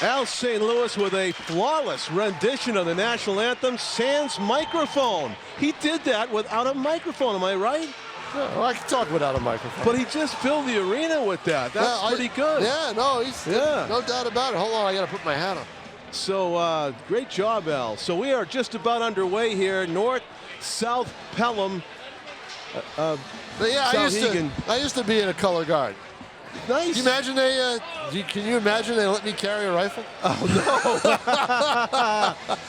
Al St. Louis with a flawless rendition of the national anthem, sans microphone. He did that without a microphone, am I right? Well, I can talk without a microphone. But he just filled the arena with that. That's pretty good. Yeah, no, he's no doubt about it. Hold on, I got to put my hat on. So great job, Al. So we are just about underway here. North-South-Pelham. Yeah, I used to be in a color guard. Nice. Can you imagine can you imagine they let me carry a rifle? Oh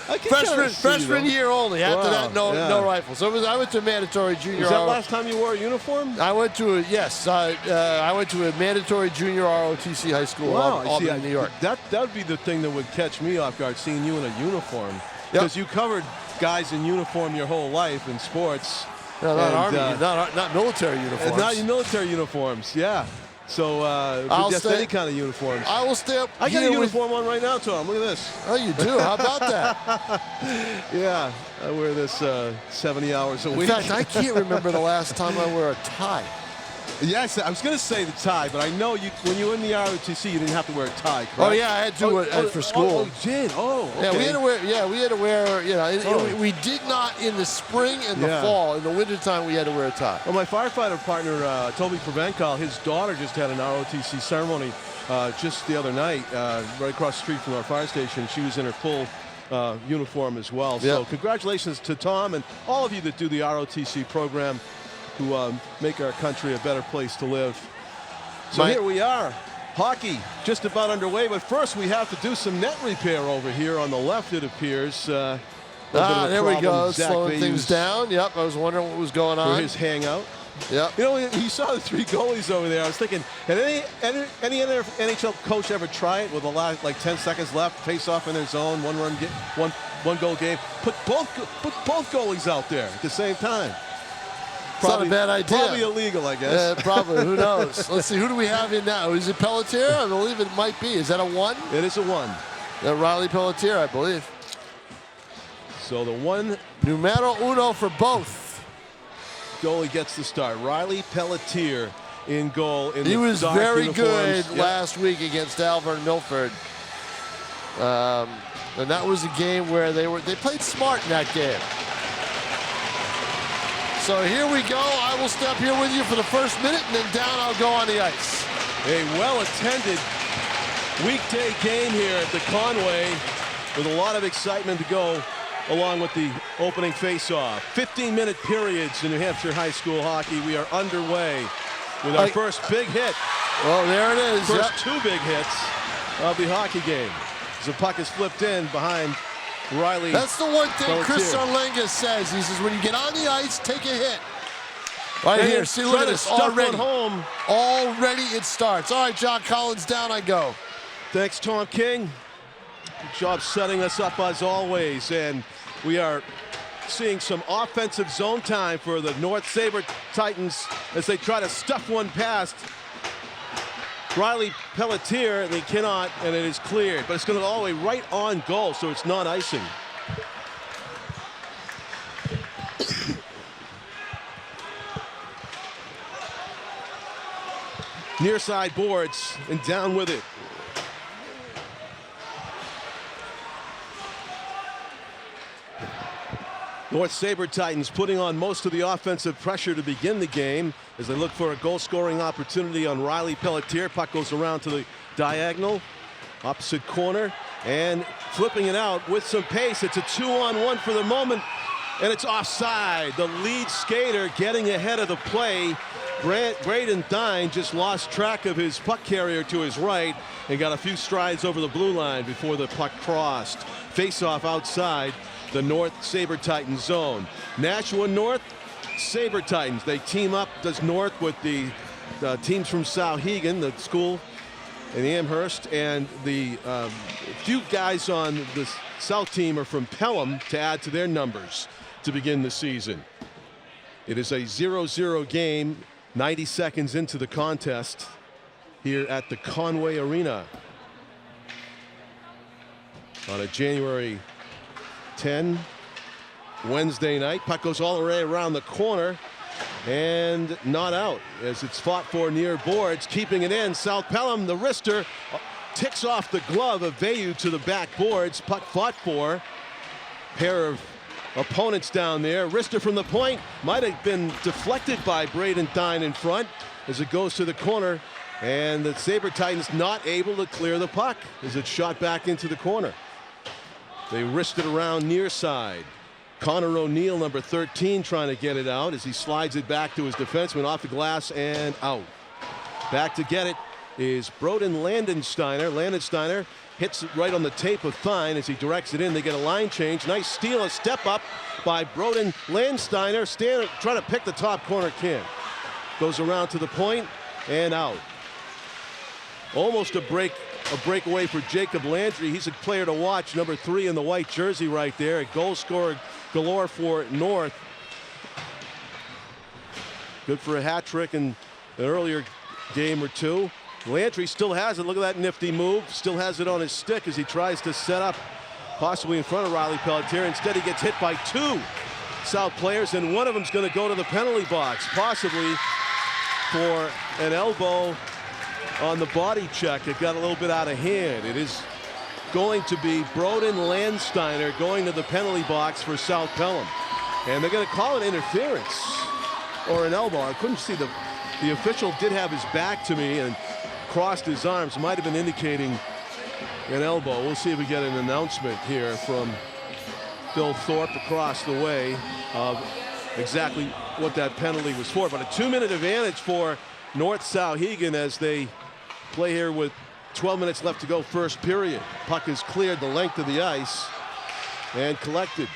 no! freshman year only. After that, no rifle. So I went to a mandatory junior. Was that last time you wore a uniform? I went to I went to a mandatory junior ROTC high school in Albany, New York. That would be the thing that would catch me off guard, seeing you in a uniform, because you covered guys in uniform your whole life in sports. No, not Army, not military uniforms. Not military uniforms. Yeah. So just any kind of uniforms. I will stay up. I got a uniform on right now, Tom. Look at this. Oh, you do? How about that? Yeah, I wear this 70 hours a week. In fact, I can't remember the last time I wore a tie. Yes, I was going to say the tie, but I know when you were in the ROTC, you didn't have to wear a tie, correct? Oh yeah, I had to for school. Oh, you did? Oh, okay. Yeah, we had to wear. Yeah, we had to wear. You know, we did not in the spring and the fall. In the wintertime, we had to wear a tie. Well, my firefighter partner, Toby Provencal, his daughter just had an ROTC ceremony just the other night, right across the street from our fire station. She was in her full uniform as well. Yep. So congratulations to Tom and all of you that do the ROTC program, who make our country a better place to live. So here we are. Hockey just about underway, but first we have to do some net repair over here on the left, it appears. There we go, slowing things down. Yep, I was wondering what was going on. For his hangout. Yep. You know, he saw the three goalies over there. I was thinking, had any NHL coach ever try it with like 10 seconds left, face off in their zone, one goal game, put both goalies out there at the same time? It's not a bad idea. Probably illegal, I guess. Probably. Who knows? Let's see. Who do we have in now? Is it Pelletier? I believe it might be. Is that a 1? It is a 1. Riley Pelletier, I believe. So the 1. Numero uno for both. Goalie gets the start. Riley Pelletier in goal. He was very good last week against Alvern Milford. And that was a game where they played smart in that game. So here we go. I will step here with you for the first minute, and then down I'll go on the ice. A well-attended weekday game here at the Conway with a lot of excitement to go along with the opening face-off. 15-minute periods in New Hampshire high school hockey. We are underway with our first big hit. Well, there it is. First 2 big hits of the hockey game. As the puck is flipped in behind Riley. That's the one thing Pelletier. Chris Sarlenga says. He says, when you get on the ice, take a hit. Right here. See, look at this. Already it starts. All right, John Collins, down I go. Thanks, Tom King. Good job setting us up as always. And we are seeing some offensive zone time for the North Saber-Titans as they try to stuff one past Riley Pelletier, and they cannot, and it is cleared. But it's going to go all the way right on goal, so it's not icing. Near side boards, and down with it. North Saber-Titans putting on most of the offensive pressure to begin the game as they look for a goal-scoring opportunity on Riley Pelletier. Puck goes around to the diagonal, opposite corner, and flipping it out with some pace. It's a 2-on-1 for the moment, and it's offside. The lead skater getting ahead of the play. Braden Dine just lost track of his puck carrier to his right and got a few strides over the blue line before the puck crossed. Face-off outside the North Saber-Titans zone. Nashua North Saber-Titans. They team up, does North, with the teams from South-Hegan, the school in Amherst, and the few guys on the South team are from Pelham to add to their numbers to begin the season. It is a 0-0 game, 90 seconds into the contest here at the Conway Arena on a January 10 Wednesday night. Puck goes all the way around the corner and not out as it's fought for near boards, keeping it in. South Pelham, the wrister, ticks off the glove of Vayu to the back boards. Puck fought for. Pair of opponents down there. Wrister from the point might have been deflected by Braden Dine in front as it goes to the corner, and the Saber-Titans not able to clear the puck as it's shot back into the corner. They wrist it around near side. Connor O'Neill, number 13, trying to get it out as he slides it back to his defenseman off the glass and out. Back to get it is Broden Landensteiner. Landensteiner hits it right on the tape of Fine as he directs it in. They get a line change. Nice steal, a step up by Broden Landensteiner. Trying to pick the top corner, can't. Goes around to the point and out. Almost a breakaway for Jacob Landry. He's a player to watch, number 3 in the white jersey right there. A goal scorer galore for North. Good for a hat trick in an earlier game or two. Landry still has it. Look at that nifty move. Still has it on his stick as he tries to set up possibly in front of Riley Pelletier. Instead, he gets hit by 2 South players, and one of them's going to go to the penalty box, possibly for an elbow on the body check. It got a little bit out of hand. It is going to be Broden Landsteiner going to the penalty box for South Pelham. And they're going to call it interference or an elbow. I couldn't see the official did have his back to me and crossed his arms. Might have been indicating an elbow. We'll see if we get an announcement here from Bill Thorpe across the way of exactly what that penalty was for. But a 2-minute advantage for North-Souhegan as they play here with 12 minutes left to go, first period. Puck is cleared the length of the ice and collected.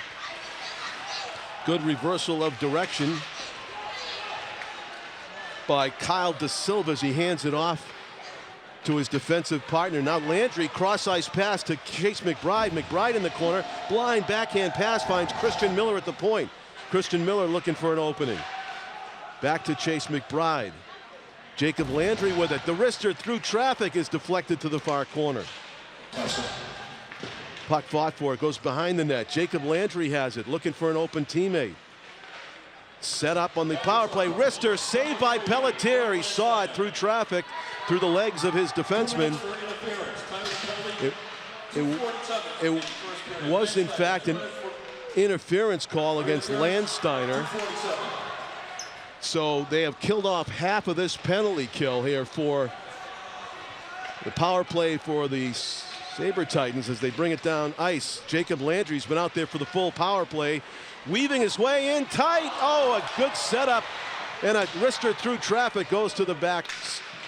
Good reversal of direction by Kyle De Silva as he hands it off to his defensive partner. Now Landry, cross-ice pass to Chase McBride. McBride in the corner, blind backhand pass, finds Christian Miller at the point. Christian Miller looking for an opening. Back to Chase McBride. Jacob Landry with it. The wrister through traffic is deflected to the far corner. Puck fought for, it goes behind the net. Jacob Landry has it, looking for an open teammate. Set up on the power play. Wrister saved by Pelletier. He saw it through traffic, through the legs of his defenseman. It was in fact an interference call against Landsteiner. So they have killed off half of this penalty kill here for the power play for the Saber-Titans as they bring it down ice. Jacob Landry's been out there for the full power play, weaving his way in tight. Oh, a good setup, and a wrister through traffic goes to the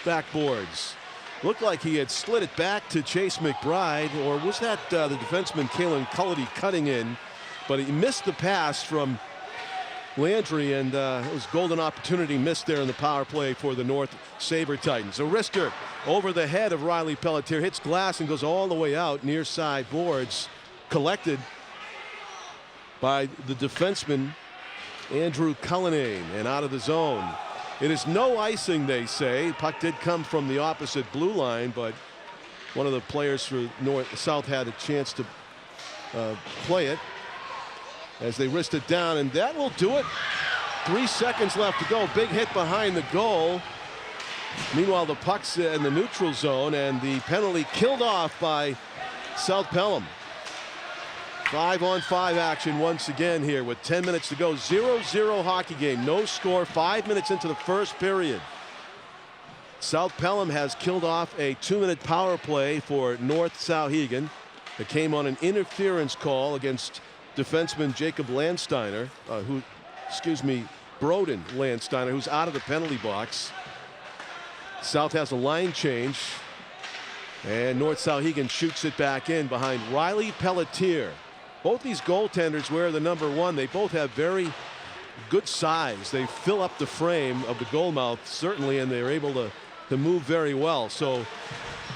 backboards. Looked like he had slid it back to Chase McBride, or was that the defenseman Kalen Cullity cutting in? But he missed the pass from Landry, and it was golden opportunity missed there in the power play for the North Saber-Titans. A wrister over the head of Riley Pelletier, hits glass and goes all the way out near side boards, collected by the defenseman Andrew Cullinane and out of the zone. It is no icing, they say. Puck did come from the opposite blue line, but one of the players for South had a chance to play it as they wrist it down, and that will do it. 3 seconds left to go. Big hit behind the goal. Meanwhile, the puck's in the neutral zone, and the penalty killed off by South Pelham. 5-on-5 action once again here with 10 minutes to go. 0-0 hockey game, no score, 5 minutes into the first period. South Pelham has killed off a 2-minute power play for North-Souhegan. It came on an interference call against defenseman Jacob Landsteiner, Broden Landsteiner, who's out of the penalty box. South has a line change, and North-Souhegan shoots it back in behind Riley Pelletier. Both these goaltenders wear the number 1. They both have very good size. They fill up the frame of the goal mouth, certainly, and they're able to move very well. So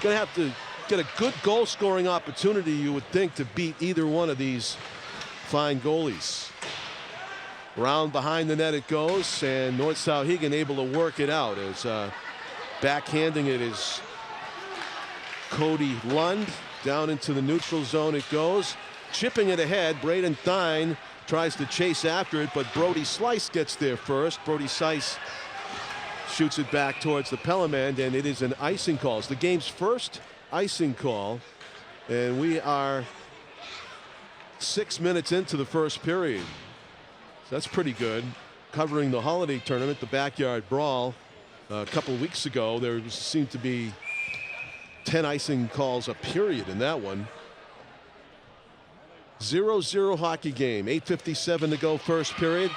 going to have to get a good goal-scoring opportunity, you would think, to beat either one of these fine goalies. Round behind the net it goes, and North-Souhegan able to work it out as backhanding it is Cody Lund. Down into the neutral zone it goes. Chipping it ahead, Braden Thine tries to chase after it, but Brody Slice gets there first. Brody Slice shoots it back towards the Pelham end, and it is an icing call. It's the game's first icing call, and we are 6 minutes into the first period. So that's pretty good. Covering the holiday tournament, the backyard brawl, a couple of weeks ago, there seemed to be 10 icing calls a period in that one. 0-0 hockey game, 8:57 to go first period.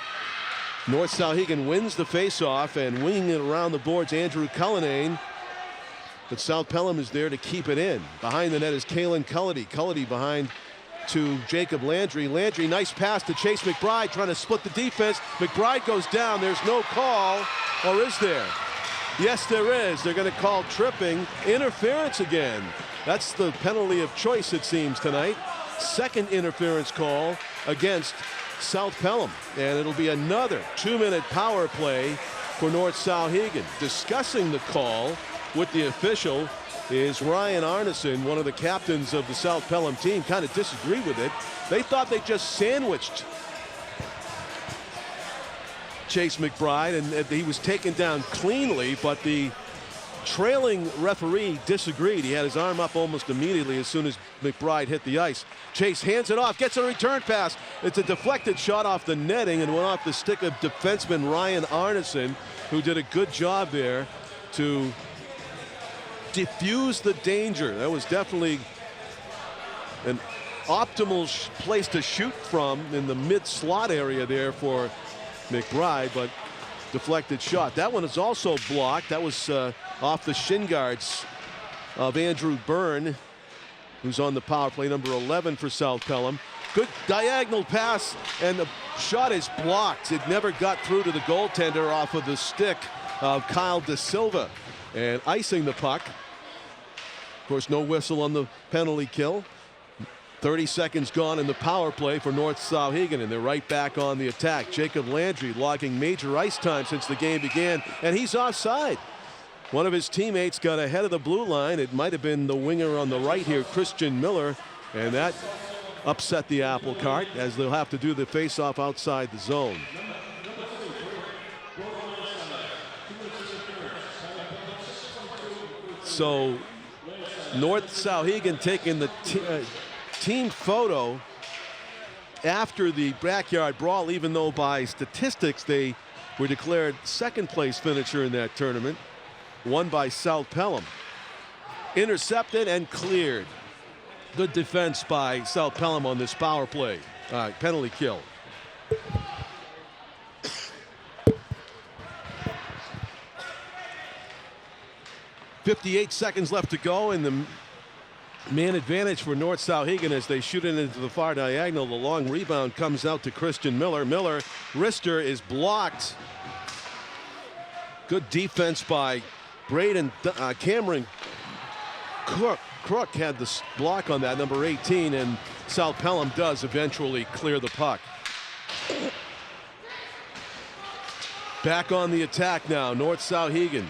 North-Souhegan wins the faceoff, and winging it around the boards, Andrew Cullinane. But South Pelham is there to keep it in. Behind the net is Kalen Cullity. Cullity behind to Jacob Landry. Landry, nice pass to Chase McBride, trying to split the defense. McBride goes down. There's no call, or is there? Yes, there is. They're going to call tripping. Interference again. That's the penalty of choice, it seems, tonight. Second interference call against South Pelham. And it'll be another 2-minute power play for North-Souhegan. Discussing the call with the official is Ryan Arneson, one of the captains of the South Pelham team. Kind of disagreed with it. They thought they just sandwiched Chase McBride, and he was taken down cleanly, but the trailing referee disagreed. He had his arm up almost immediately as soon as McBride hit the ice. Chase hands it off, gets a return pass. It's a deflected shot off the netting and went off the stick of defenseman Ryan Arneson, who did a good job there to diffuse the danger. That was definitely an optimal place to shoot from in the mid-slot area there for McBride, but deflected shot. That one is also blocked. That was off the shin guards of Andrew Byrne, who's on the power play, number 11 for South Pelham. Good diagonal pass, and the shot is blocked. It never got through to the goaltender off of the stick of Kyle De Silva, and icing the puck. Of course, no whistle on the penalty kill. 30 seconds gone in the power play for North-Souhegan, and they're right back on the attack. Jacob Landry logging major ice time since the game began, and he's offside. One of his teammates got ahead of the blue line. It might have been the winger on the right here, Christian Miller, and that upset the apple cart as they'll have to do the face-off outside the zone. So North-Souhegan taking the team photo after the backyard brawl, even though by statistics they were declared second place finisher in that tournament. Won by South Pelham. Intercepted and cleared. Good defense by South Pelham on this power play. Penalty kill. .58 seconds left to go, and the man advantage for North-Souhegan as they shoot it into the far diagonal. The long rebound comes out to Christian Miller. Miller, wrister is blocked. Good defense by Braden. Cameron Crook had the block on that, number 18, and South Pelham does eventually clear the puck. Back on the attack now, North-Souhegan.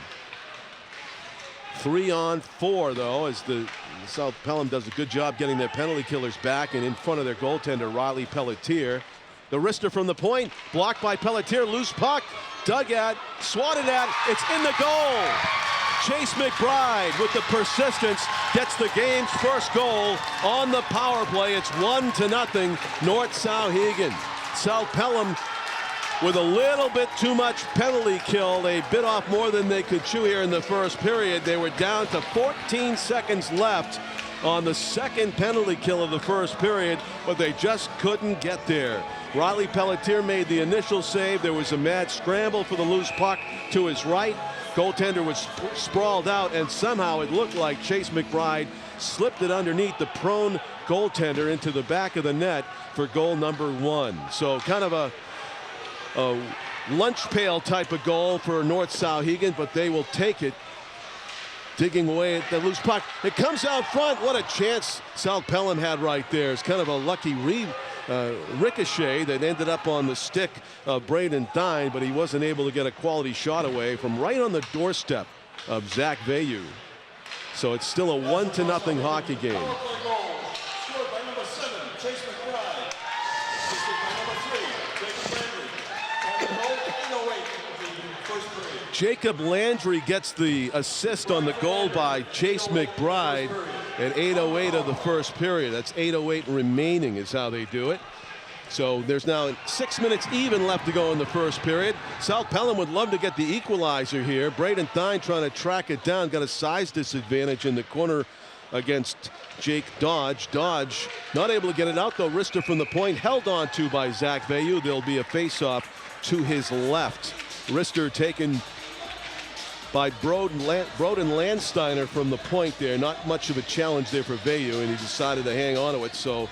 3-on-4 though, as the South Pelham does a good job getting their penalty killers back and in front of their goaltender Riley Pelletier. The wrister from the point, blocked by Pelletier, loose puck, dug at, swatted at, it's in the goal. Chase McBride with the persistence gets the game's first goal on the power play. It's 1-0 North-Souhegan. South Pelham with a little bit too much penalty kill. They bit off more than they could chew here in the first period. They were down to 14 seconds left on the second penalty kill of the first period, but they just couldn't get there. Riley Pelletier made the initial save. There was a mad scramble for the loose puck to his right. Goaltender was sprawled out, and somehow it looked like Chase McBride slipped it underneath the prone goaltender into the back of the net for goal number 1. So kind of a lunch pail type of goal for North-Souhegan, but they will take it digging away at the loose puck. It comes out front. What a chance South-Pelham had right there. It's kind of a lucky ricochet that ended up on the stick of Braden Dine, but he wasn't able to get a quality shot away from right on the doorstep of Zach Vayu. So it's still a 1-0 hockey game. Jacob Landry gets the assist on the goal by Chase McBride at 8:08 of the first period. That's 8:08 remaining is how they do it. So there's now 6 minutes even left to go in the first period. South-Pelham would love to get the equalizer here. Braden Dine trying to track it down. Got a size disadvantage in the corner against Jake Dodge. Dodge not able to get it out though. Rister from the point held on to by Zach Vayu. There'll be a face-off to his left. Rister taken by Broden Landsteiner from the point there. Not much of a challenge there for Vayu, and he decided to hang on to it so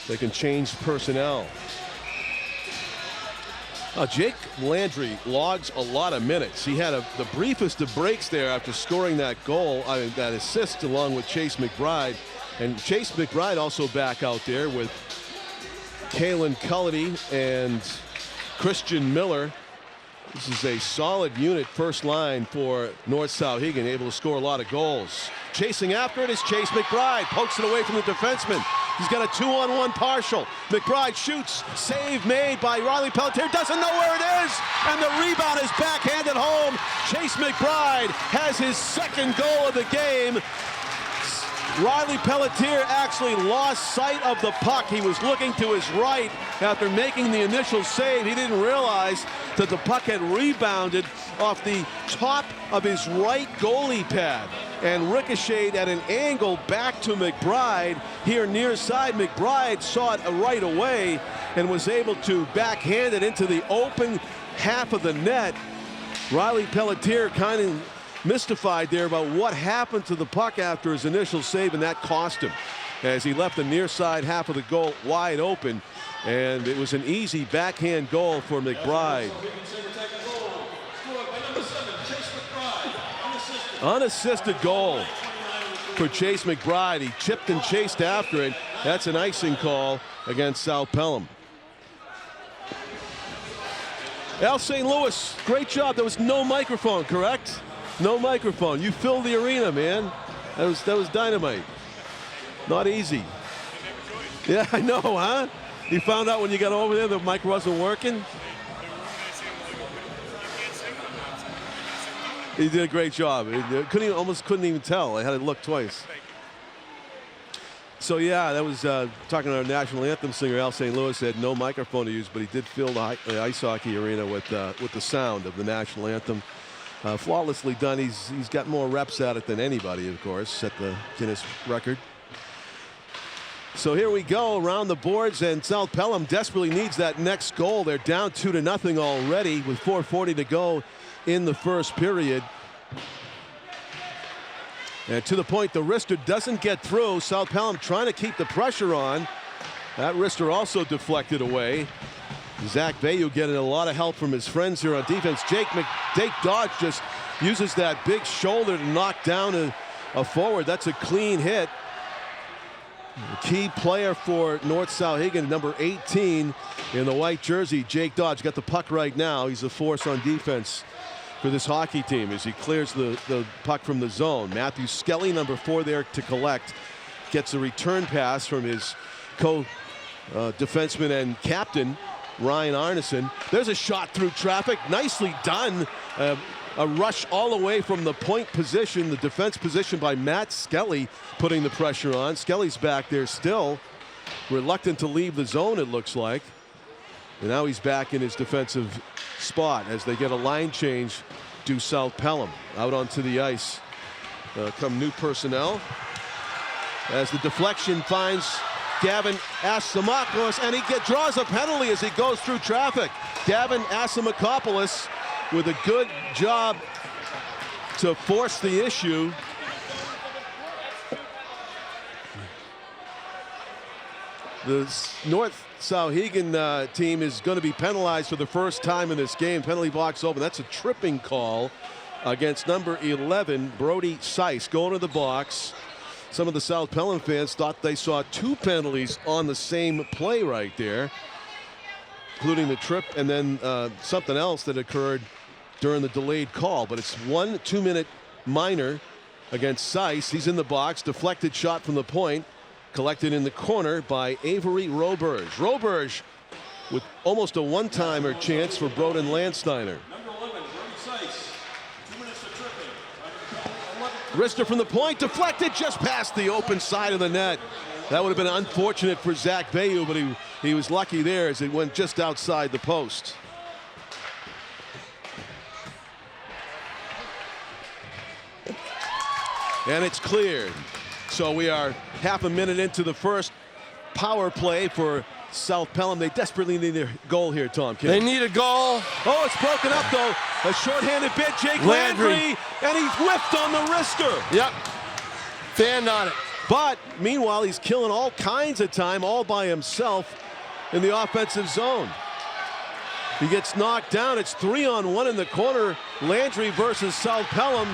they can change personnel. Jake Landry logs a lot of minutes. He had the briefest of breaks there after scoring that goal, that assist along with Chase McBride. And Chase McBride also back out there with Kalen Cullity and Christian Miller. This is a solid unit first line for North-Souhegan, able to score a lot of goals. Chasing after it is Chase McBride. Pokes it away from the defenseman. He's got a 2-on-1 partial. McBride shoots. Save made by Riley Pelletier. Doesn't know where it is. And the rebound is backhanded home. Chase McBride has his second goal of the game. Riley Pelletier actually lost sight of the puck. He was looking to his right after making the initial save. He didn't realize that the puck had rebounded off the top of his right goalie pad and ricocheted at an angle back to McBride. Here near side, McBride saw it right away and was able to backhand it into the open half of the net. Riley Pelletier kind of mystified there about what happened to the puck after his initial save, and that cost him as he left the near side half of the goal wide open, and it was an easy backhand goal for McBride. Unassisted goal for Chase McBride. He chipped and chased after it. That's an icing call against South-Pelham. Al St. Louis, great job. There was no microphone, correct? No microphone. You filled the arena, man. That was dynamite. Not easy. Yeah, I know, huh? You found out when you got over there the mic wasn't working? He did a great job. Almost couldn't even tell. I had to look twice. So yeah, that was talking to our national anthem singer Al St. Louis. Had no microphone to use, but he did fill the ice hockey arena with the sound of the national anthem. Flawlessly done. He's got more reps at it than anybody, of course, set the Guinness record. So here we go around the boards, and South-Pelham desperately needs that next goal. They're down 2-0 already with 4:40 to go in the first period. And to the point, the wrister doesn't get through. South-Pelham trying to keep the pressure on. That wrister also deflected away. Zach Vayu getting a lot of help from his friends here on defense. Jake Dodge just uses that big shoulder to knock down a forward. That's a clean hit. The key player for North-Souhegan, number 18 in the white jersey, Jake Dodge, got the puck right now. He's a force on defense for this hockey team as he clears the puck from the zone. Matthew Skelly, number 4 there to collect, gets a return pass from his defenseman and captain, Ryan Arneson. There's a shot through traffic. Nicely done. A rush all the way from the point position, the defense position by Matt Skelly, putting the pressure on. Skelly's back there still, reluctant to leave the zone, it looks like. And now he's back in his defensive spot as they get a line change to South-Pelham. Out onto the ice come new personnel as the deflection finds Gavin Asimakopoulos, and he draws a penalty as he goes through traffic. Gavin Asimakopoulos with a good job to force the issue. The North-Souhegan team is going to be penalized for the first time in this game. Penalty box open. That's a tripping call against number 11, Brody Seiss, going to the box. Some of the South-Pelham fans thought they saw 2 penalties on the same play right there, including the trip and then something else that occurred during the delayed call. But it's 1 2-minute minor against Seiss. He's in the box. Deflected shot from the point. Collected in the corner by Avery Roberge. Roberge with almost a one-timer chance for Broden Landsteiner. Number 11, Brody Seiss. 2 minutes to tripping. Wrister from the point, deflected just past the open side of the net. That would have been unfortunate for Zach Bayou, but he was lucky there as it went just outside the post. And it's cleared. So we are half a minute into the first power play for South-Pelham. They desperately need a goal here, Tom King. They need a goal. Oh, it's broken up, though. A shorthanded bit, Jake Landry, and he whiffed on the wrister. Yep. Fanned on it. But meanwhile, he's killing all kinds of time all by himself in the offensive zone. He gets knocked down. It's 3-on-1 in the corner. Landry versus South-Pelham.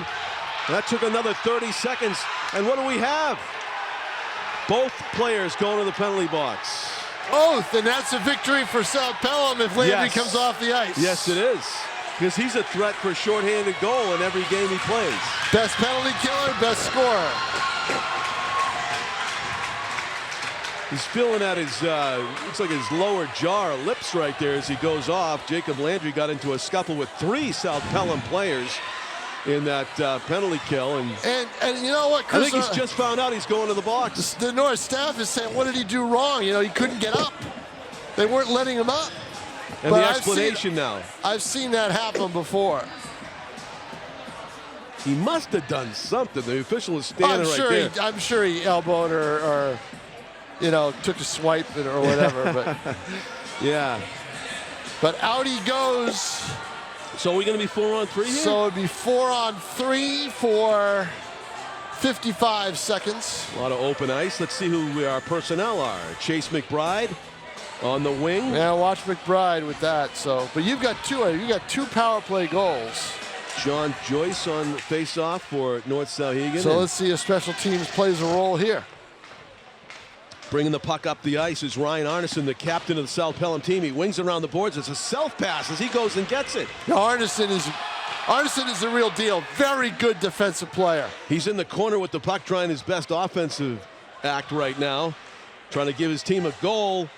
That took another 30 seconds. And what do we have? Both players going to the penalty box. Both, and that's a victory for South-Pelham if Landry comes off the ice. Yes, it is. Because he's a threat for shorthanded goal in every game he plays. Best penalty killer, best scorer. He's feeling at his, looks like his lower jaw, lips right there as he goes off. Jacob Landry got into a scuffle with 3 South-Pelham players in that penalty kill. And you know what, Chris? I think he's just found out he's going to the box. The North staff is saying, what did he do wrong? You know, he couldn't get up. They weren't letting him up. And but the explanation now. I've seen that happen before. He must have done something. The official is standing right there. I'm sure he elbowed or you know, took a swipe or whatever. But yeah. But out he goes. So are we going to be 4-on-3 here? So it'd be 4-on-3 for 55 seconds. A lot of open ice. Let's see who our personnel are. Chase McBride on the wing. Yeah, watch McBride with that. So, but you've got 2 power play goals. John Joyce on face-off for North-Souhegan. So let's see if special teams plays a role here. Bringing the puck up the ice is Ryan Arneson, the captain of the South-Pelham team. He wings around the boards. It's a self-pass as he goes and gets it. Now, Arneson is the real deal. Very good defensive player. He's in the corner with the puck, trying his best offensive act right now. Trying to give his team a goal.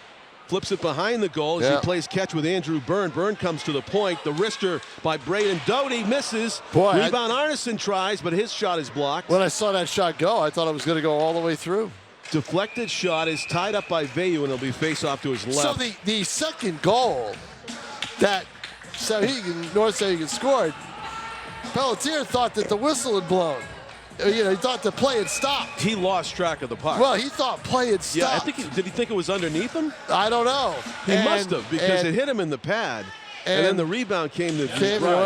Flips it behind the goal as he plays catch with Andrew Byrne. Byrne comes to the point. The wrister by Braden Doty misses. Rebound Arneson tries, but his shot is blocked. When I saw that shot go, I thought it was going to go all the way through. Deflected shot is tied up by Vayu, and it'll be face off to his left. So the second goal that North-Souhegan scored, Pelletier thought that the whistle had blown. You know, he thought the play had stopped. He lost track of the puck. Well, he thought play had stopped. Yeah, I think did he think it was underneath him? I don't know. He must have, because it hit him in the pad. And then the rebound came to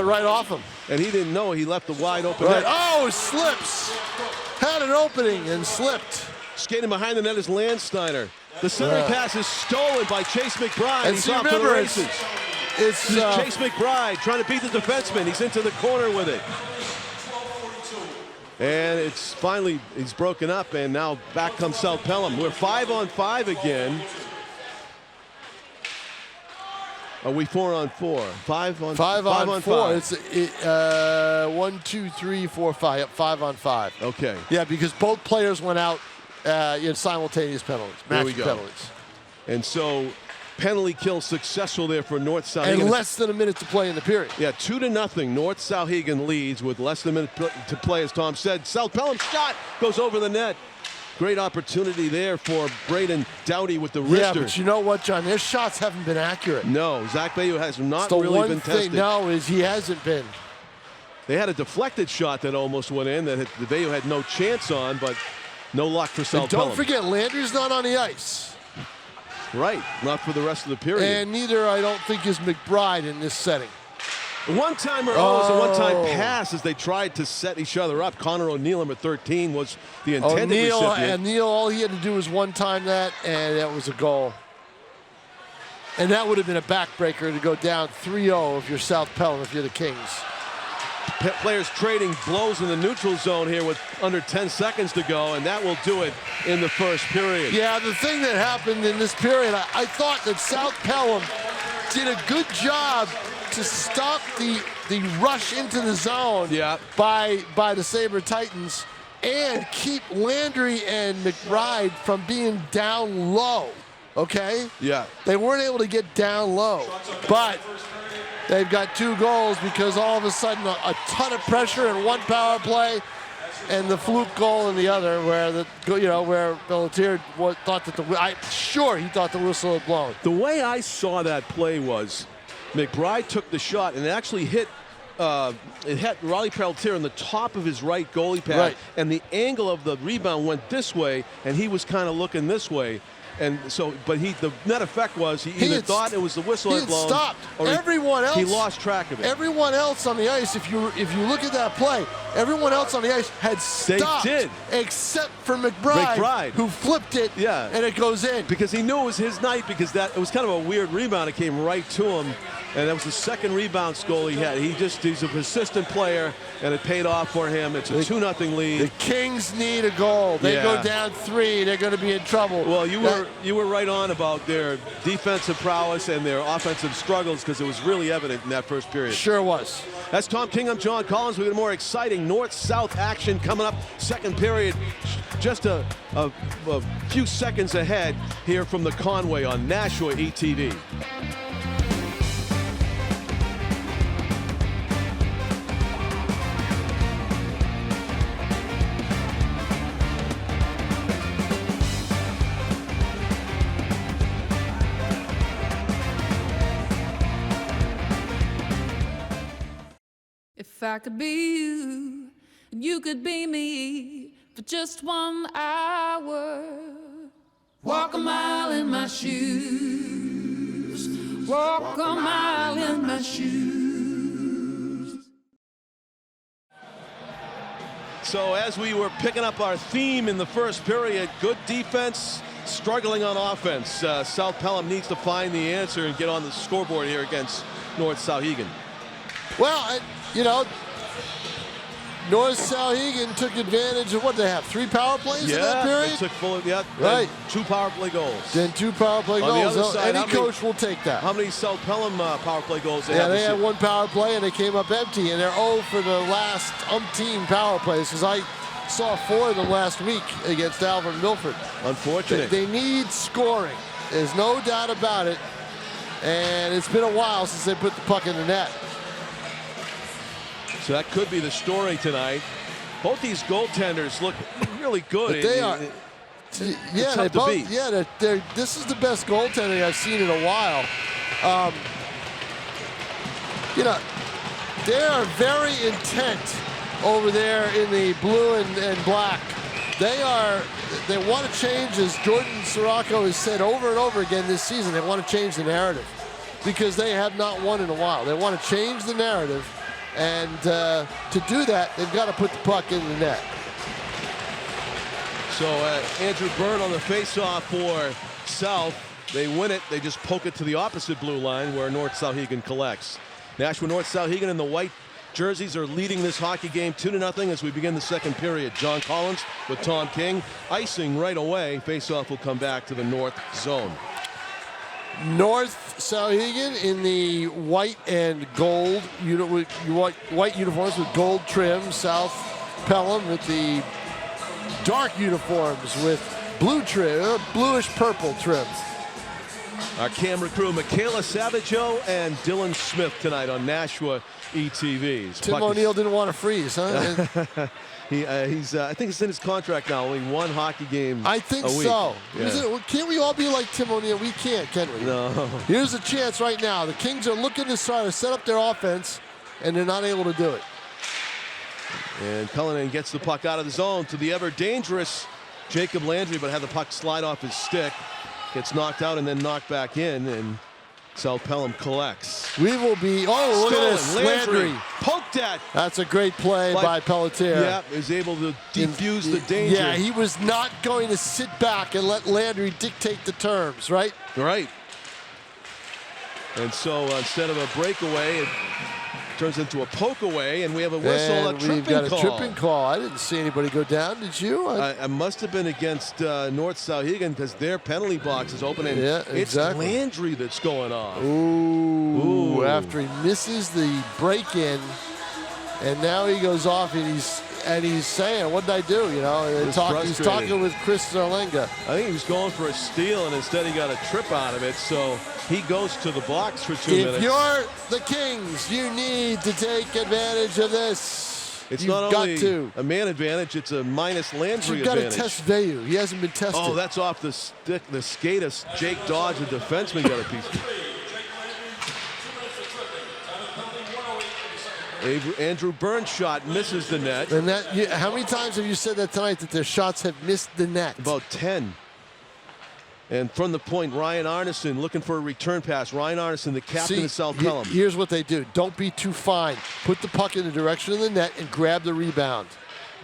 right off him. And he didn't know he left the wide open net. Oh, slips. Had an opening and slipped. Skating behind the net is Landsteiner. The center pass is stolen by Chase McBride. And he's see, off remember, to the races. It's Chase McBride trying to beat the defenseman. He's into the corner with it. And it's finally, he's broken up, and now back comes South-Pelham. We're 5-on-5 again. Are we 4-on-4? 5-on-4. It's 1, 2, 3, 4, 5. Yep, 5-on-5. Okay. Yeah, because both players went out in simultaneous penalties, matching penalties. And so penalty kill successful there for North-Souhegan. And less than a minute to play in the period. Yeah, 2-0. North-Souhegan leads with less than a minute to play, as Tom said. South-Pelham's shot goes over the net. Great opportunity there for Braden Doughty with the wrister. Yeah, but you know what, John? Their shots haven't been accurate. No, Zach Bayou has not really been tested. No, is he hasn't been. They had a deflected shot that almost went in that the Bayou had no chance on, but no luck for South-Pelham. Don't forget, Landry's not on the ice. Right, not for the rest of the period. And neither, I don't think, is McBride in this setting. One-timer, it was a one-time pass as they tried to set each other up. Connor O'Neill, number 13, was the intended recipient. And Neil, all he had to do was one-time that, and that was a goal. And that would have been a backbreaker to go down 3-0 if you're South-Pelham, if you're the Kings. players trading blows in the neutral zone here with under 10 seconds to go, and that will do it in the first period. Yeah, the thing that happened in this period, I thought that South Pelham did a good job to stop the rush into the zone by the Saber-Titans and keep Landry and McBride from being down low, okay? Yeah. They weren't able to get down low, but they've got 2 goals because all of a sudden a ton of pressure in one power play and the fluke goal in the other, where where Pelletier thought that he thought the whistle had blown. The way I saw that play was McBride took the shot and it actually hit Riley Pelletier in the top of his right goalie pad, and the angle of the rebound went this way, and he was kind of looking this way. And so, but the net effect was he either thought it was the whistle had blown, stopped. or everyone else, he lost track of it. Everyone else on the ice, if you look at that play, everyone else on the ice had stopped. They did, except for McBride, who flipped it, and it goes in because he knew it was his night, because it was kind of a weird rebound. It came right to him, and that was the second rebound goal he had. He's a persistent player, and it paid off for him. It's a 2-0 lead. The Kings need a goal. They go down 3. They're going to be in trouble. Well, you were right on about their defensive prowess and their offensive struggles, because it was really evident in that first period. Sure was. That's Tom King. I'm John Collins. We got more exciting north-south action coming up. Second period, just a few seconds ahead here from the Conway on Nashua ETV. If I could be you, and you could be me for just 1 hour. Walk a mile in my shoes. Walk a mile in my shoes. So as we were picking up our theme in the first period, good defense, struggling on offense. South Pelham needs to find the answer and get on the scoreboard here against North-Souhegan. Well, North-Souhegan took advantage of what they have, 3 power plays in that period? They took full, right. 2 power play goals. Then 2 power play On goals. the other side, any coach will take that. How many South Pelham power play goals they have? Yeah, they had 1 power play and they came up empty, and they're 0 for the last umpteen power plays, because I saw 4 of them last week against Alvin Milford. Unfortunate. They need scoring. There's no doubt about it, and it's been a while since they put the puck in the net. So that could be the story tonight. Both these goaltenders look really good. But they are. Yeah, they both. Beat. Yeah, this is the best goaltending I've seen in a while. They are very intent over there in the blue and black. They want to change, as Jordan Sirocco has said over and over again this season, they want to change the narrative, because they have not won in a while. They want to change the narrative. And to do that, they've got to put the puck in the net. So Andrew Byrne on the faceoff for South. They win it. They just poke it to the opposite blue line where North-Souhegan collects. Nashua North-Souhegan in the white jerseys are leading this hockey game 2-0 as we begin the second period. John Collins with Tom King. Icing right away. Faceoff will come back to the north zone. North-Souhegan in the white and gold, white uniforms with gold trim. South Pelham with the dark uniforms with blue trim, bluish purple trim. Our camera crew, Michaela Savaggio and Dylan Smith tonight on Nashua ETVs. Tim O'Neill didn't want to freeze, huh? I think it's in his contract now, only 1 hockey game I think a week. so. Yeah. Can't we all be like Tim O'Neill? We can't, can we? No. Here's a chance right now. The Kings are looking to try to set up their offense, and they're not able to do it. And Cullinan gets the puck out of the zone to the ever-dangerous Jacob Landry, but had the puck slide off his stick. Gets knocked out and then knocked back in, and South Pelham collects. We will be, oh, look at this, Landry. Poked at. That's a great play by Pelletier. Yeah, is able to defuse the danger. Yeah, he was not going to sit back and let Landry dictate the terms, right? Right. And so instead of a breakaway, it turns into a poke away, and we have a whistle, and a tripping we've got call. a tripping call. I didn't see anybody go down. Did you? I must have been against North-Souhegan because their penalty box is open, and Yeah, it's exactly. Landry that's going off. Ooh, after he misses the break-in, and now he goes off, and he's saying, "What did I do?" You know, he's frustrated. talking with Chris Zarlenga. I think he was going for a steal, and instead he got a trip out of it, so he goes to the box for 2 minutes. If you're the Kings, you need to take advantage of this. It's You've not got only to. a man advantage, it's a minus Landry You've got to advantage. test Veyu. He hasn't been tested. Oh, that's off the stick, the skate of Jake Dodge, the defenseman, got a piece of it. Andrew Burns' shot misses the net. And how many times have you said that tonight, that their shots have missed the net? About 10. And from the point, Ryan Arneson looking for a return pass. Ryan Arneson, the captain of South-Pelham. Here's what they do. Don't be too fine. Put the puck in the direction of the net and grab the rebound.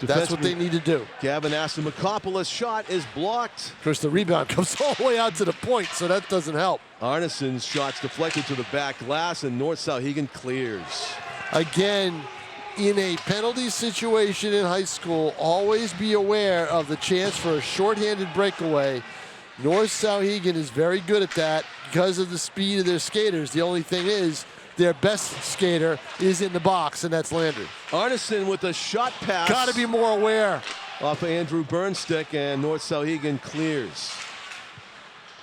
That's what they need to do. Gavin Astamakopoulos' shot is blocked. Of course, the rebound comes all the way out to the point, so that doesn't help. Arneson's shot's deflected to the back glass, and North-Souhegan clears. Again, in a penalty situation in high school, always be aware of the chance for a shorthanded breakaway. North-Souhegan is very good at that because of the speed of their skaters. The only thing is, their best skater is in the box, and that's Landry. Arneson with a shot pass. Got to be more aware. Off of Andrew Burns' stick, and North-Souhegan clears.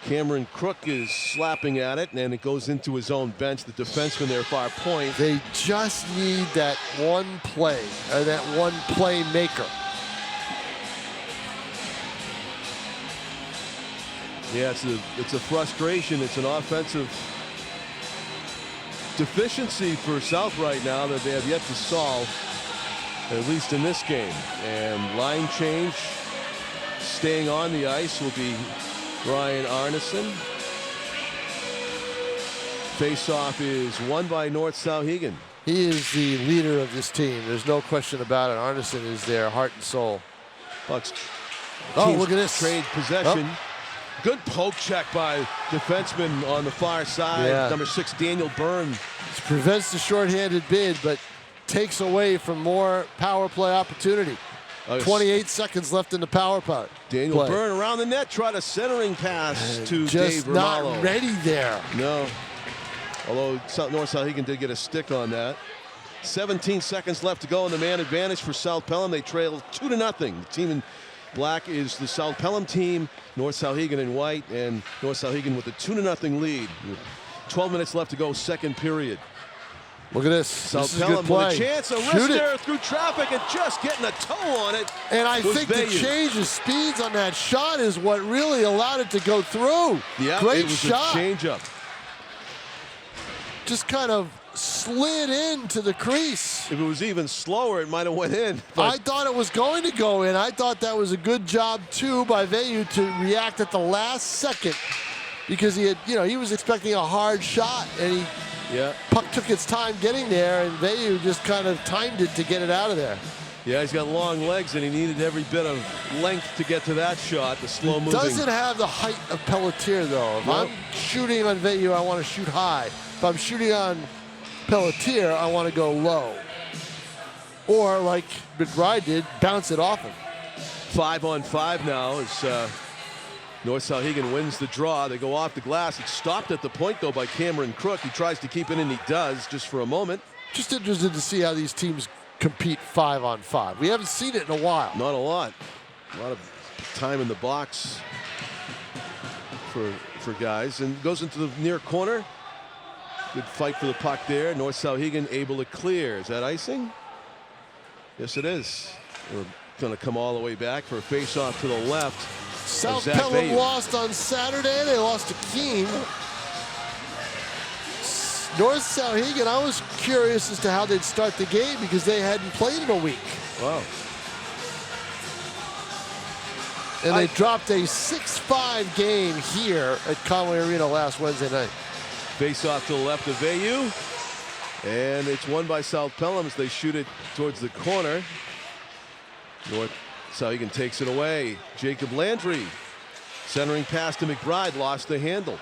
Cameron Crook is slapping at it, and it goes into his own bench. The defenseman there, far point. They just need that one play, or that one playmaker. Yeah, it's a frustration. It's an offensive deficiency for South right now that they have yet to solve, at least in this game. And line change, staying on the ice will be Ryan Arneson. Face-off is won by North-Souhegan. He is the leader of this team. There's no question about it. Arneson is their heart and soul. Bucks. Oh, teams look at this. Trade possession. Oh. Good poke check by defenseman on the far side. Yeah. Number 6, Daniel Byrne. This prevents the shorthanded bid, but takes away from more power play opportunity. 28 seconds left in the power play. Daniel Byrne around the net, tried a centering pass to just Dave Romalo. not ready there. No. Although North-Souhegan did get a stick on that. 17 seconds left to go in the man advantage for South-Pelham. They trail 2-0. The team in black is the South-Pelham team. North-Souhegan in white, and North-Souhegan with a 2-0 lead. 12 minutes left to go, second period. Look at this. This is a good South-Pelham play. with a chance, a Shoot wrister it. through traffic, and just getting a toe on it. And I was think the Veyu. change of speeds on that shot is what really allowed it to go through. Yeah, Great it was shot. a change-up. Just kind of slid into the crease. If it was even slower, it might have went in. I thought it was going to go in. I thought that was a good job, too, by Veyu to react at the last second, because he had, he was expecting a hard shot, and puck took its time getting there, and Veyu just kind of timed it to get it out of there. Yeah, he's got long legs, and he needed every bit of length to get to that shot, the slow-moving. Doesn't have the height of Pelletier, though. If I'm shooting on Veyu, I want to shoot high. If I'm shooting on Pelletier, I want to go low. Or, like McBride did, bounce it off him. 5-on-5 now as North-Souhegan wins the draw. They go off the glass. It's stopped at the point, though, by Cameron Crook. He tries to keep it, and he does, just for a moment. Just interested to see how these teams compete 5-on-5. We haven't seen it in a while. Not a lot. A lot of time in the box for guys. And goes into the near corner. Good fight for the puck there. North-Souhegan able to clear. Is that icing? Yes, it is. We're going to come all the way back for a face-off to the left. South-Pelham lost on Saturday. They lost to Keene. North-Souhegan, I was curious as to how they'd start the game because they hadn't played in a week. Wow. And they dropped a 6-5 game here at Conway Arena last Wednesday night. Face off to the left of Veyu. And it's won by South-Pelham as they shoot it towards the corner. North-Souhegan takes it away. Jacob Landry centering pass to McBride, lost the handle.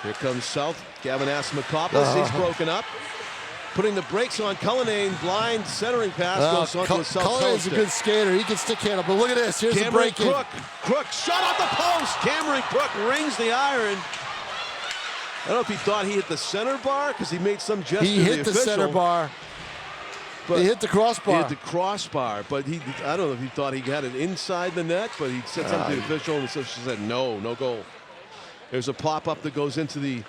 Here comes South. Gavin Astamakopoulos, he's broken up. putting the brakes on. Cullinane, blind centering pass goes onto the south post. Culliнаne's a good skater. He can stick handle, but look at this. Here's the break in. Crook shot off the post. Cameron Crook rings the iron. I don't know if he thought he hit the center bar because he made some gesture. He hit the center bar. But he hit the crossbar. He hit the crossbar, but I don't know if he thought he had it inside the net, but he said something to the official, and she said no goal. There's a pop-up that goes into the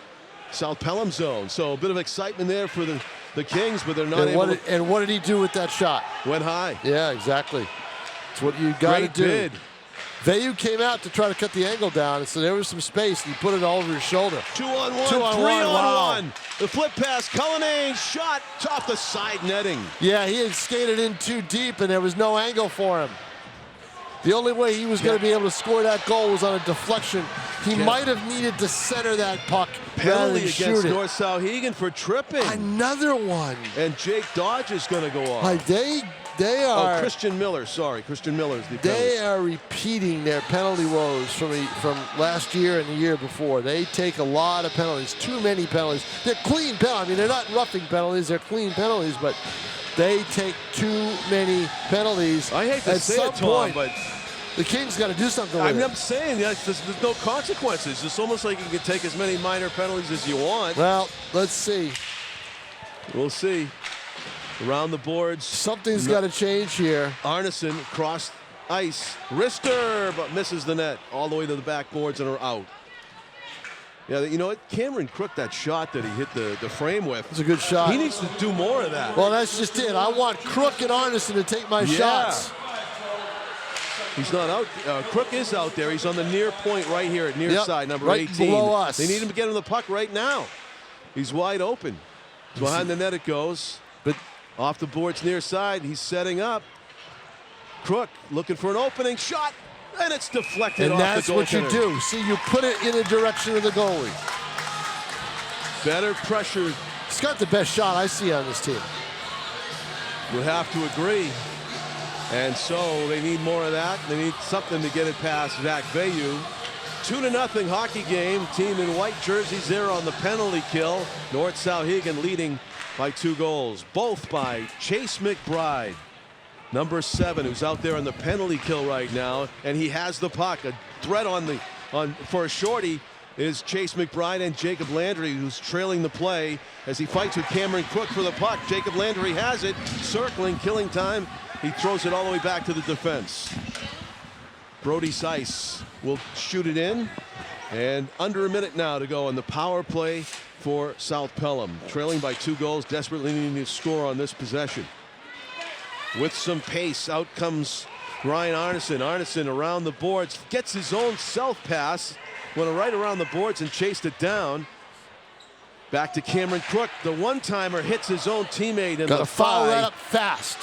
South-Pelham zone. So a bit of excitement there for the Kings, but they're not able to. And what did he do with that shot? Went high. Yeah, exactly. It's what you got to do. Great bid. Vayu came out to try to cut the angle down, and so there was some space, and he put it all over his shoulder. 2-on-1, 3-on-1, wow. 1. The flip pass, Cullinane shot off the side netting. Yeah, he had skated in too deep, and there was no angle for him. The only way he was going to be able to score that goal was on a deflection. He might have needed to center that puck rather than shoot against it. North-Souhegan for tripping. Another one. And Jake Dodge is going to go off. Like they are. Oh, Christian Miller. Sorry, Christian Miller is the penalty. They are repeating their penalty woes from last year and the year before. They take a lot of penalties, too many penalties. They're clean penalties. I mean, they're not roughing penalties. They're clean penalties, but they take too many penalties. I hate to say it, Tom, but the Kings got to do something with it. I'm saying that there's no consequences. It's almost like you can take as many minor penalties as you want. Well, let's see. We'll see. Around the boards. Something's got to change here. Arneson crossed ice. Wrister, but misses the net all the way to the backboards and are out. Yeah, you know what? Cameron Crook, that shot that he hit the frame with. It's a good shot. He needs to do more of that. Well, that's just it. I want Crook and Arneson to take my shots. He's not out. Crook is out there. He's on the near point right here at near side, number 18. Right below us. They need him to get him the puck right now. He's wide open. Behind the net it goes. But off the boards near side, he's setting up. Crook looking for an opening shot, and it's deflected off the goaltender. And that's what you do. See, you put it in the direction of the goalie. Better pressure. He's got the best shot I see on this team. Would have to agree. And so they need more of that. They need something to get it past Zach Vayu. 2-0 hockey game. Team in white jerseys there on the penalty kill. North-Souhegan leading by 2 goals. Both by Chase McBride, number 7, who's out there on the penalty kill right now. And he has the puck. A threat for a shorty is Chase McBride and Jacob Landry, who's trailing the play as he fights with Cameron Crook for the puck. Jacob Landry has it, circling, killing time. He throws it all the way back to the defense. Brody Seiss will shoot it in. And under a minute now to go on the power play for South-Pelham. Trailing by 2 goals, desperately needing to score on this possession. With some pace, out comes Ryan Arneson. Arneson around the boards, gets his own self-pass, went right around the boards and chased it down. Back to Cameron Crook. The one-timer hits his own teammate in the foul that up fast.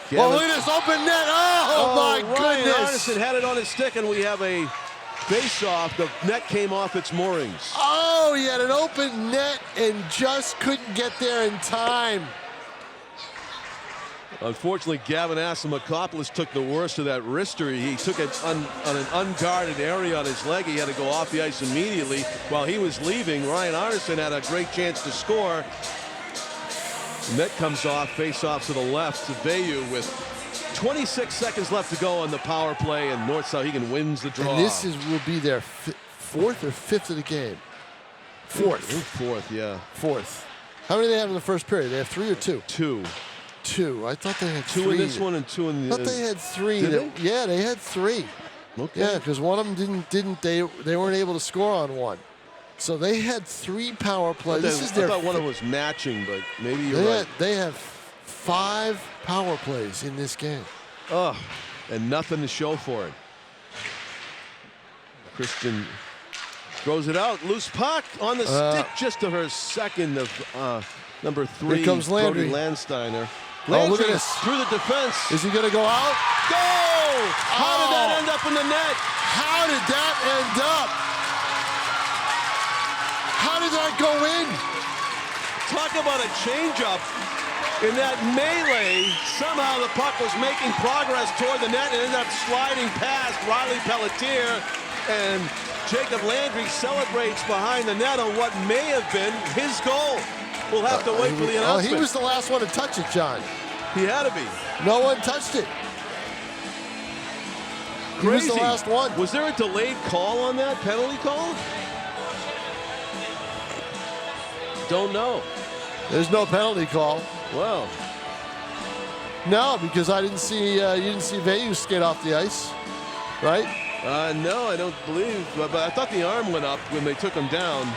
Gavin, look at this open net. Oh my Ryan goodness. Arneson had it on his stick, and we have a face-off. The net came off its moorings. Oh, he had an open net and just couldn't get there in time. Unfortunately, Gavin Asimakopoulos took the worst of that wrister. He took it on an unguarded area on his leg. He had to go off the ice immediately. While he was leaving, Ryan Arneson had a great chance to score. Net comes off, face-off to the left to Vayu with 26 seconds left to go on the power play, and North-Souhegan wins the draw. And this will be their 4th or 5th of the game. 4th. 4th, yeah. 4th. How many do they have in the first period? They have 3 or 2? 2. 2. I thought they had 3. 2 in this one and 2 in the. I thought they had 3. Did they? Yeah, they had 3. Okay. Yeah, because one of them didn't. They weren't able to score on one. So they had 3 power plays. I thought one of them was matching, but maybe you're right. They have 5 power plays in this game. Oh, and nothing to show for it. Christian throws it out. Loose puck on the stick just to her second of number 3. Here comes Landry. Brody Landsteiner. Oh, look at this. Through the defense. Is he going to go out? Goal! How did that end up in the net? How did that end up? How did that go in? Talk about a change-up. In that melee, somehow the puck was making progress toward the net and ended up sliding past Riley Pelletier, and Jacob Landry celebrates behind the net on what may have been his goal. We'll have to wait for the Oh, announcement. he was the last one to touch it, John. He had to be. No one touched it. He was Crazy. the last one. Was there a delayed call on that penalty call? Don't know. There's no penalty call. Wow. No, because I didn't see you didn't see Veyu skate off the ice, right? No, I don't believe. But I thought the arm went up when they took him down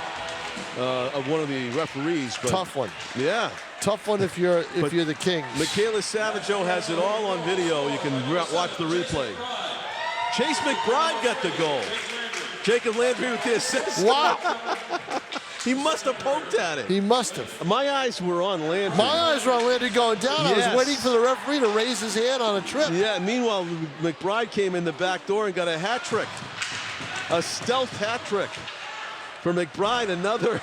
of one of the referees. But Tough one. Yeah. Tough one if you're the Kings. Michaela Savageau has it all on video. You can watch the replay. Chase McBride got the goal. Jacob Landry with the assist. Wow. He must have poked at it. He must have. My eyes were on Landry. My eyes were on Landry going down. Yes. I was waiting for the referee to raise his hand on a trip. Yeah, meanwhile, McBride came in the back door and got a hat trick. A stealth hat trick for McBride. Another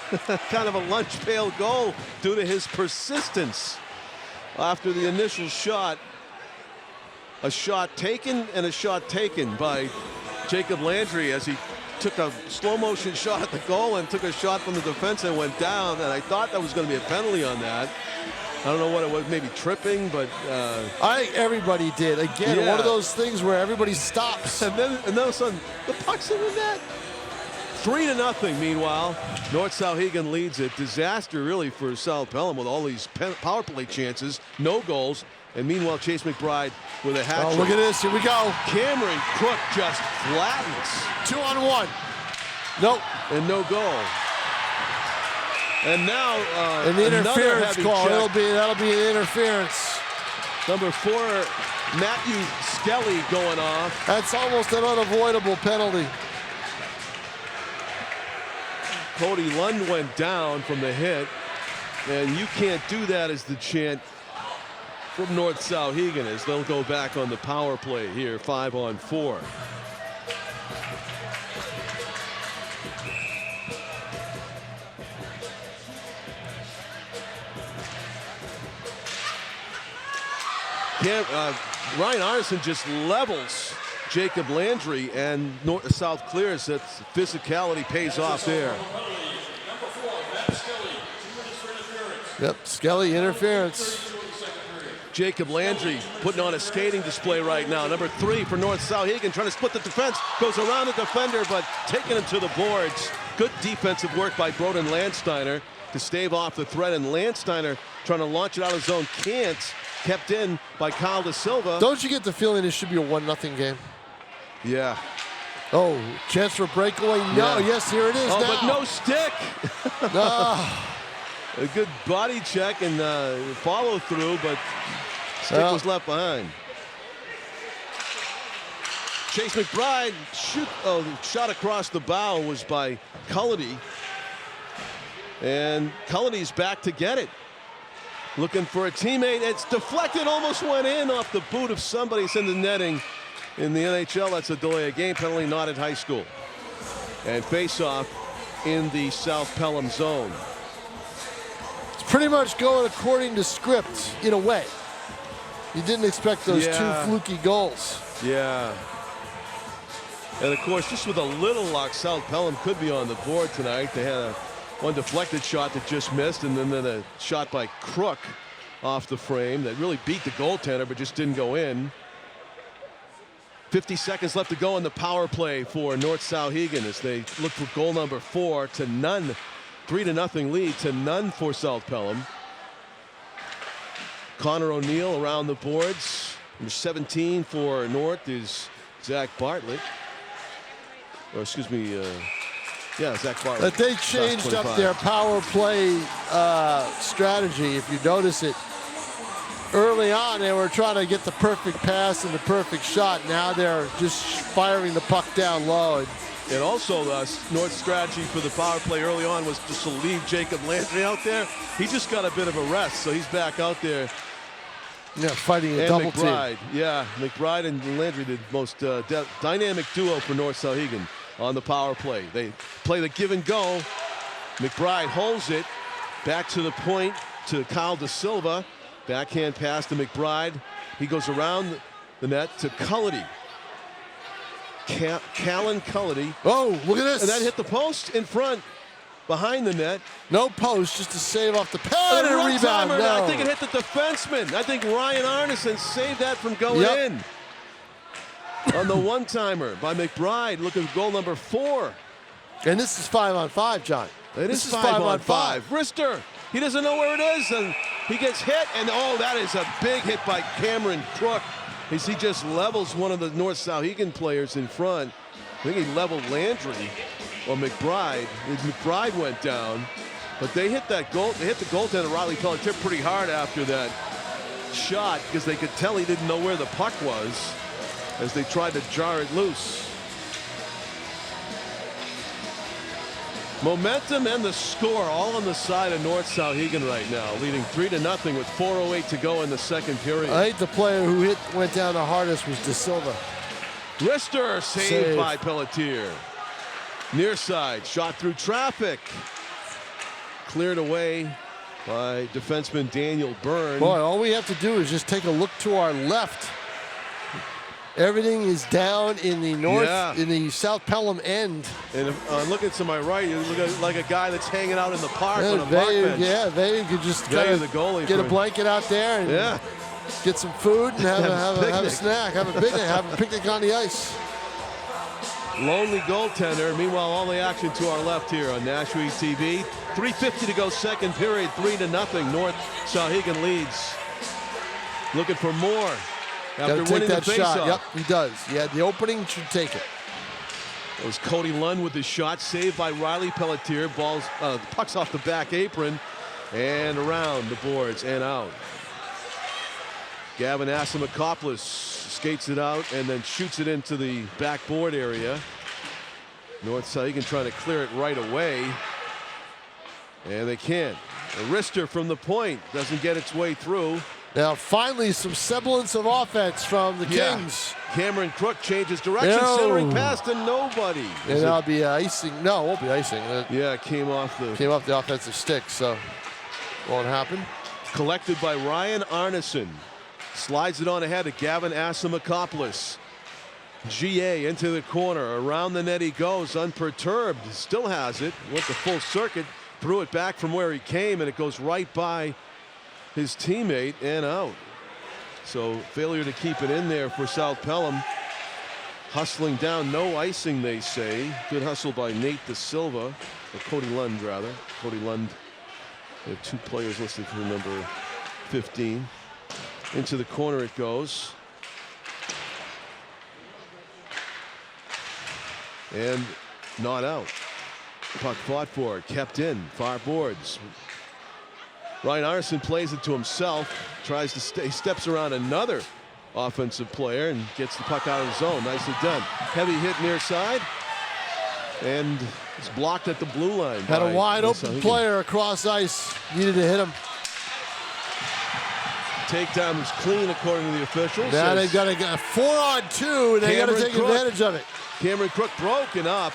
kind of a lunch pail goal due to his persistence after the initial shot. A shot taken and a shot taken by Jacob Landry as he took a slow motion shot at the goal and took a shot from the defense and went down. And I thought that was going to be a penalty on that. I don't know what it was, maybe tripping, but I think everybody did. Again, Yeah. one of those things where everybody stops. and then all of a sudden the puck's in the net. 3-0. Meanwhile, North-Souhegan leads it. Disaster really for South-Pelham with all these power play chances, no goals. And meanwhile, Chase McBride with a hat Oh, trick. look at this. Here we go. Cameron Crook just flattens. 2-on-1. Nope. And no goal. And now And the another interference heavy call. check. That'll be an interference. Number 4, Matthew Skelly going off. That's almost an unavoidable penalty. Cody Lund went down from the hit. And you can't do that as the chant from North-Souhegan as they'll go back on the power play here, 5-on-4. Ryan Arneson just levels Jacob Landry, and South clears. That physicality pays off there. Yep, Skelly interference. Jacob Landry putting on a skating display right now. Number 3 for North-Souhegan, trying to split the defense. Goes around the defender, but taking him to the boards. Good defensive work by Broden Landsteiner to stave off the threat. And Landsteiner trying to launch it out of his own. Can't. Kept in by Kyle Da Silva. Don't you get the feeling it should be a 1-0 game? Yeah. Oh, chance for a breakaway? No. Yeah. Yes, here it is Oh, now. but no stick. Ah. A good body check and follow through, but stick Well. was left behind. Chase McBride shot across the bow was by Cullity. And Cullity's back to get it. Looking for a teammate. It's deflected, almost went in off the boot of somebody. It's in the netting. In the NHL, that's a delay of game penalty, not at high school. And face-off in the South Pelham zone. It's pretty much going according to script, in a way. You didn't expect those two fluky goals. Yeah. And of course, just with a little luck, South Pelham could be on the board tonight. They had one deflected shot that just missed, and then a shot by Crook off the frame that really beat the goaltender, but just didn't go in. 50 seconds left to go on the power play for North-Souhegan as they look for goal number 4 to none. 3-0 lead to none for South Pelham. Connor O'Neill around the boards. Number 17 for North is Zach Bartlett. Or excuse me, Zach Bartlett. But they changed up their power play strategy, if you notice it. Early on, they were trying to get the perfect pass and the perfect shot. Now they're just firing the puck down low. And also, North's strategy for the power play early on was just to leave Jacob Landry out there. He just got a bit of a rest, so he's back out there. Yeah, fighting a And double McBride, team. yeah, McBride and Landry, the most dynamic duo for North-Souhegan on the power play. They play the give and go. McBride holds it back to the point to Kyle Da Silva. Backhand pass to McBride. He goes around the net to Cullity. Callan Cullity. Oh, look at this. And that hit the post in front. behind the net. No post, just a save off the pad and a rebound. Timer, No. I think it hit the defenseman. I think Ryan Arneson saved that from going in. On the one-timer by McBride, looking at goal number 4. And this is 5-on-5, John. This is 5-on-5. Rister, he doesn't know where it is, and he gets hit, and oh, that is a big hit by Cameron Crook as he just levels one of the North-Souhegan players in front. I think he leveled Landry or McBride. McBride went down, but they hit that goal. They hit the goaltender, Riley Pelletier, pretty hard after that shot because they could tell he didn't know where the puck was as they tried to jar it loose. Momentum and the score all on the side of North-Souhegan right now, leading 3-0 with 4:08 to go in the second period. I think the player who went down the hardest was De Silva. Rister saved by Pelletier. Near side, shot through traffic. Cleared away by defenseman Daniel Byrne. Boy, all we have to do is just take a look to our left. Everything is down in the north, in the South-Pelham end. And looking to my right, you look like a guy that's hanging out in the park on a park bench. Yeah, they could just kind of get a blanket out there and get some food and have a snack, have a picnic, have a picnic on the ice. Lonely goaltender. Meanwhile, all the action to our left here on Nashua TV. 3:50 to go, second period, 3-0. North-Souhegan leads. Looking for more. After winning the faceoff. Yep, he does. He had the opening, should take it. It was Cody Lund with the shot, saved by Riley Pelletier. Puck's off the back apron and around the boards and out. Gavin Asimakopoulos skates it out and then shoots it into the backboard area. North-Souhegan trying to clear it right away, and they can't. Rister from the point doesn't get its way through. Now, finally, some semblance of offense from the Kings. Cameron Crook changes direction, centering pass to nobody. And that'll be icing. No, it won't be icing. It came off the offensive stick, so won't happen. Collected by Ryan Arneson. Slides it on ahead to Gavin Asimakopoulos. GA into the corner. Around the net he goes, unperturbed. Still has it. Went the full circuit. Threw it back from where he came, and it goes right by his teammate and out. So failure to keep it in there for South-Pelham. Hustling down, no icing, they say. Good hustle by Nate De Silva, or Cody Lund rather. Cody Lund. They have 2 players listed for number 15. Into the corner it goes. And not out. Puck fought for, kept in, far boards. Ryan Arneson plays it to himself, tries to stay, steps around another offensive player and gets the puck out of the zone. Nicely done. Heavy hit near side, and it's blocked at the blue line. Had a wide open player across ice, needed to hit him. Takedown was clean according to the officials. Now they've got a 4-on-2, and they got to take advantage of it. Cameron Crook broken up.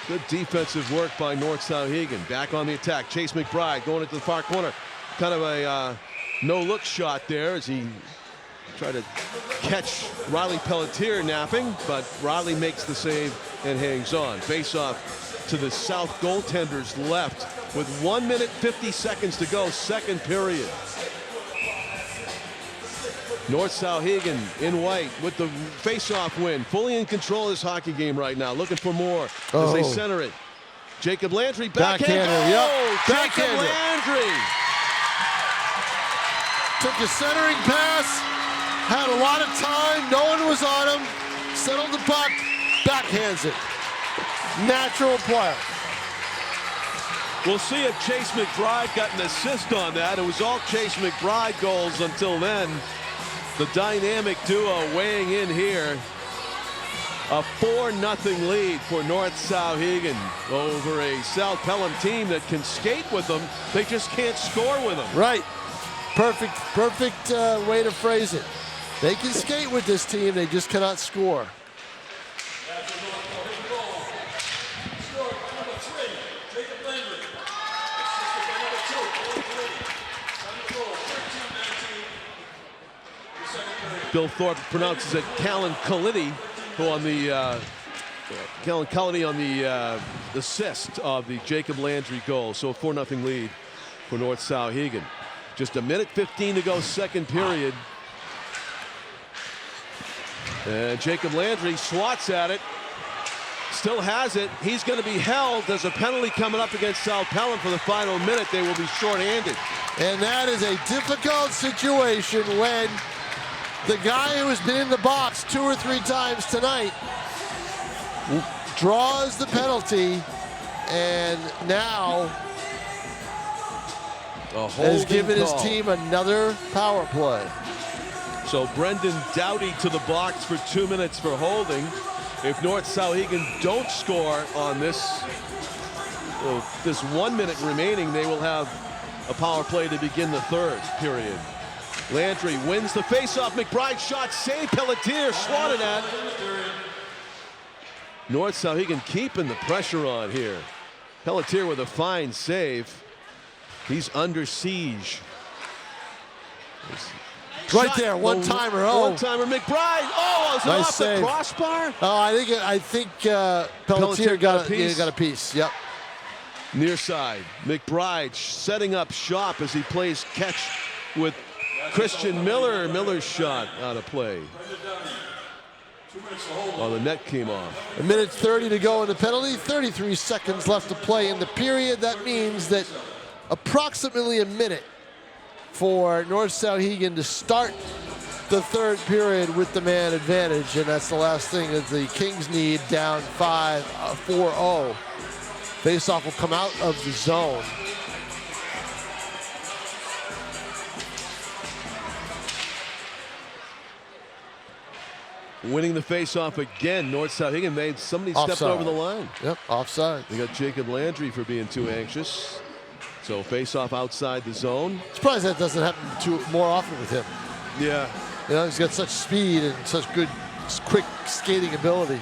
Good defensive work by North-Souhegan. Back on the attack. Chase McBride going into the far corner. Kind of a no-look shot there as he tried to catch Riley Pelletier napping, but Riley makes the save and hangs on. Face-off to the South goaltender's left with 1 minute 50 seconds to go, second period. North-Souhegan in white with the face-off win. Fully in control of this hockey game right now. Looking for more as they center it. Jacob Landry, backhander. Jacob Landry. Took a centering pass. Had a lot of time. No one was on him. Settled the puck. Backhands it. Natural player. We'll see if Chase McBride got an assist on that. It was all Chase McBride goals until then. The dynamic duo weighing in here. A 4-0 lead for North-Souhegan over a South-Pelham team that can skate with them. They just can't score with them. Right. Perfect way to phrase it. They can skate with this team. They just cannot score. Bill Thorpe pronounces it Callan Kalidi, who on the Kellen Cullity on the assist of the Jacob Landry goal. So a 4-0 lead for North Souhegan. Just a minute 15 to go, second period. And Jacob Landry swats at it. Still has it. He's going to be held. There's a penalty coming up against South-Pelham for the final minute. They will be short-handed. And that is a difficult situation when the guy who has been in the box 2 or 3 times tonight draws the penalty, and now has given his team another power play. So Brendan Doughty to the box for 2 minutes for holding. If North Souhegan don't score on this 1 minute remaining, they will have a power play to begin the third period. Landry wins the faceoff. McBride shot saved. Pelletier swatted at. North Souhegan keeping the pressure on here. Pelletier with a fine save. He's under siege. Right there, one-timer. Oh, one-timer, McBride. Oh, is it nice off save. The crossbar? Oh, I think Pelletier got a piece. Yep. Near side, McBride setting up shop as he plays catch with Christian Miller. Miller's shot out of play. Oh, the net came off. 1:30 to go in the penalty. 33 seconds left to play in the period. That means that approximately a minute for North Souhegan to start the third period with the man advantage, and that's the last thing that the Kings need, down 4-0. Faceoff will come out of the zone. Winning the faceoff again. North Souhegan made somebody stepped over the line. Yep, offside. They got Jacob Landry for being too anxious. So faceoff outside the zone. Surprised that doesn't happen more often with him. Yeah. You know, he's got such speed and such good, quick skating ability.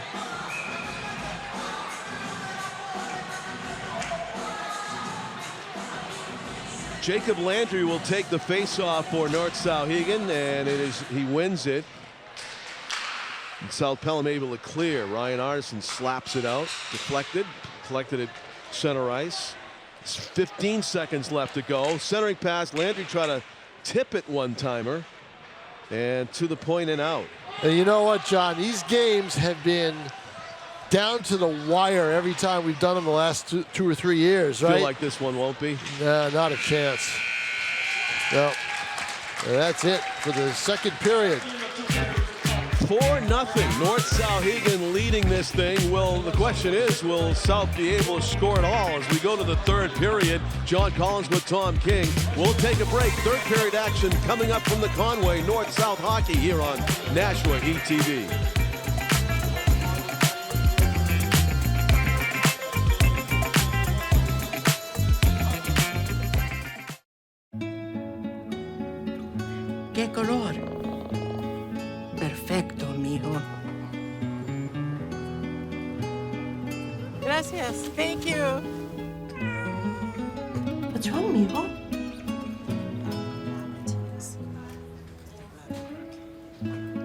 Jacob Landry will take the faceoff for North Souhegan, and he wins it. And South-Pelham able to clear. Ryan Arneson slaps it out, deflected, collected at center ice. 15 seconds left to go. Centering pass, Landry tried to tip it one-timer, and to the point and out. And you know what, John? These games have been down to the wire every time we've done them the last 2 or 3 years, right? Feel like this one won't be? Nah, not a chance. No. And that's it for the second period. 4-0. North Souhegan leading this thing. Well, the question is, will South be able to score at all as we go to the third period? John Collins with Tom King. We'll take a break. Third period action coming up from the Conway North-South Hockey here on Nashua ETV. ¿Qué color? Perfecto, amigo. Gracias. Thank you. What's wrong, amigo?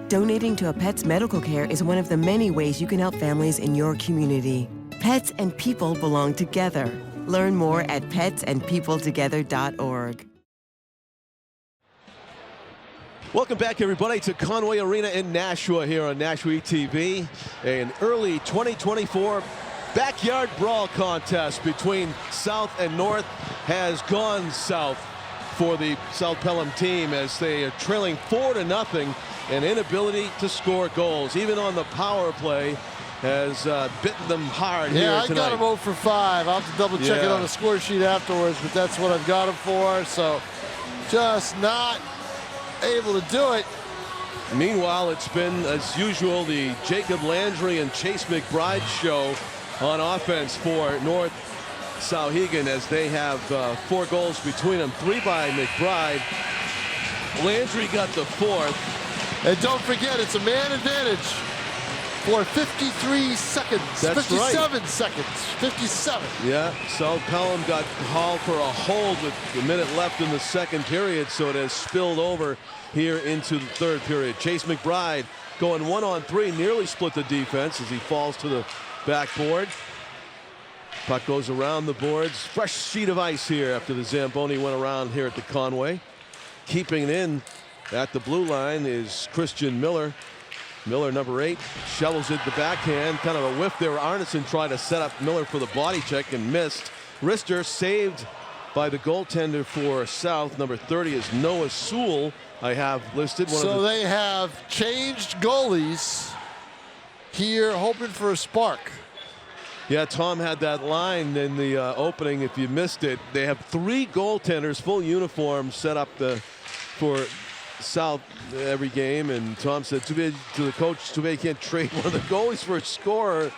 Donating to a pet's medical care is one of the many ways you can help families in your community. Pets and people belong together. Learn more at petsandpeopletogether.org. Welcome back, everybody, to Conway Arena in Nashua here on Nashua ETV. An early 2024 backyard brawl contest between South and North has gone south for the South-Pelham team as they are trailing 4-0. An inability to score goals, even on the power play, has bitten them hard here tonight. Yeah, I got him 0 for 5. I'll have to double check it on the score sheet afterwards, but that's what I've got him for. So just not able to do it. Meanwhile, it's been, as usual, the Jacob Landry and Chase McBride show on offense for North Souhegan as they have 4 goals between them. 3 by McBride. Landry got the 4th. And don't forget, it's a man advantage for 53 seconds. That's 57 right. seconds. 57. Yeah, South-Pelham got hauled for a hold with a minute left in the second period, so it has spilled over here into the third period. Chase McBride going 1-on-3, nearly split the defense as he falls to the backboard. Puck goes around the boards. Fresh sheet of ice here after the Zamboni went around here at the Conway. Keeping it in at the blue line is Christian Miller. Miller, number 8, shovels it the backhand. Kind of a whiff there. Arneson tried to set up Miller for the body check and missed. Rister saved by the goaltender for South. Number 30 is Noah Sewell. I have listed. So they have changed goalies here, hoping for a spark. Yeah, Tom had that line in the opening. If you missed it, they have 3 goaltenders, full uniform, set up for South every game. And Tom said to the coach, too bad you can't trade one of the goalies for a scorer.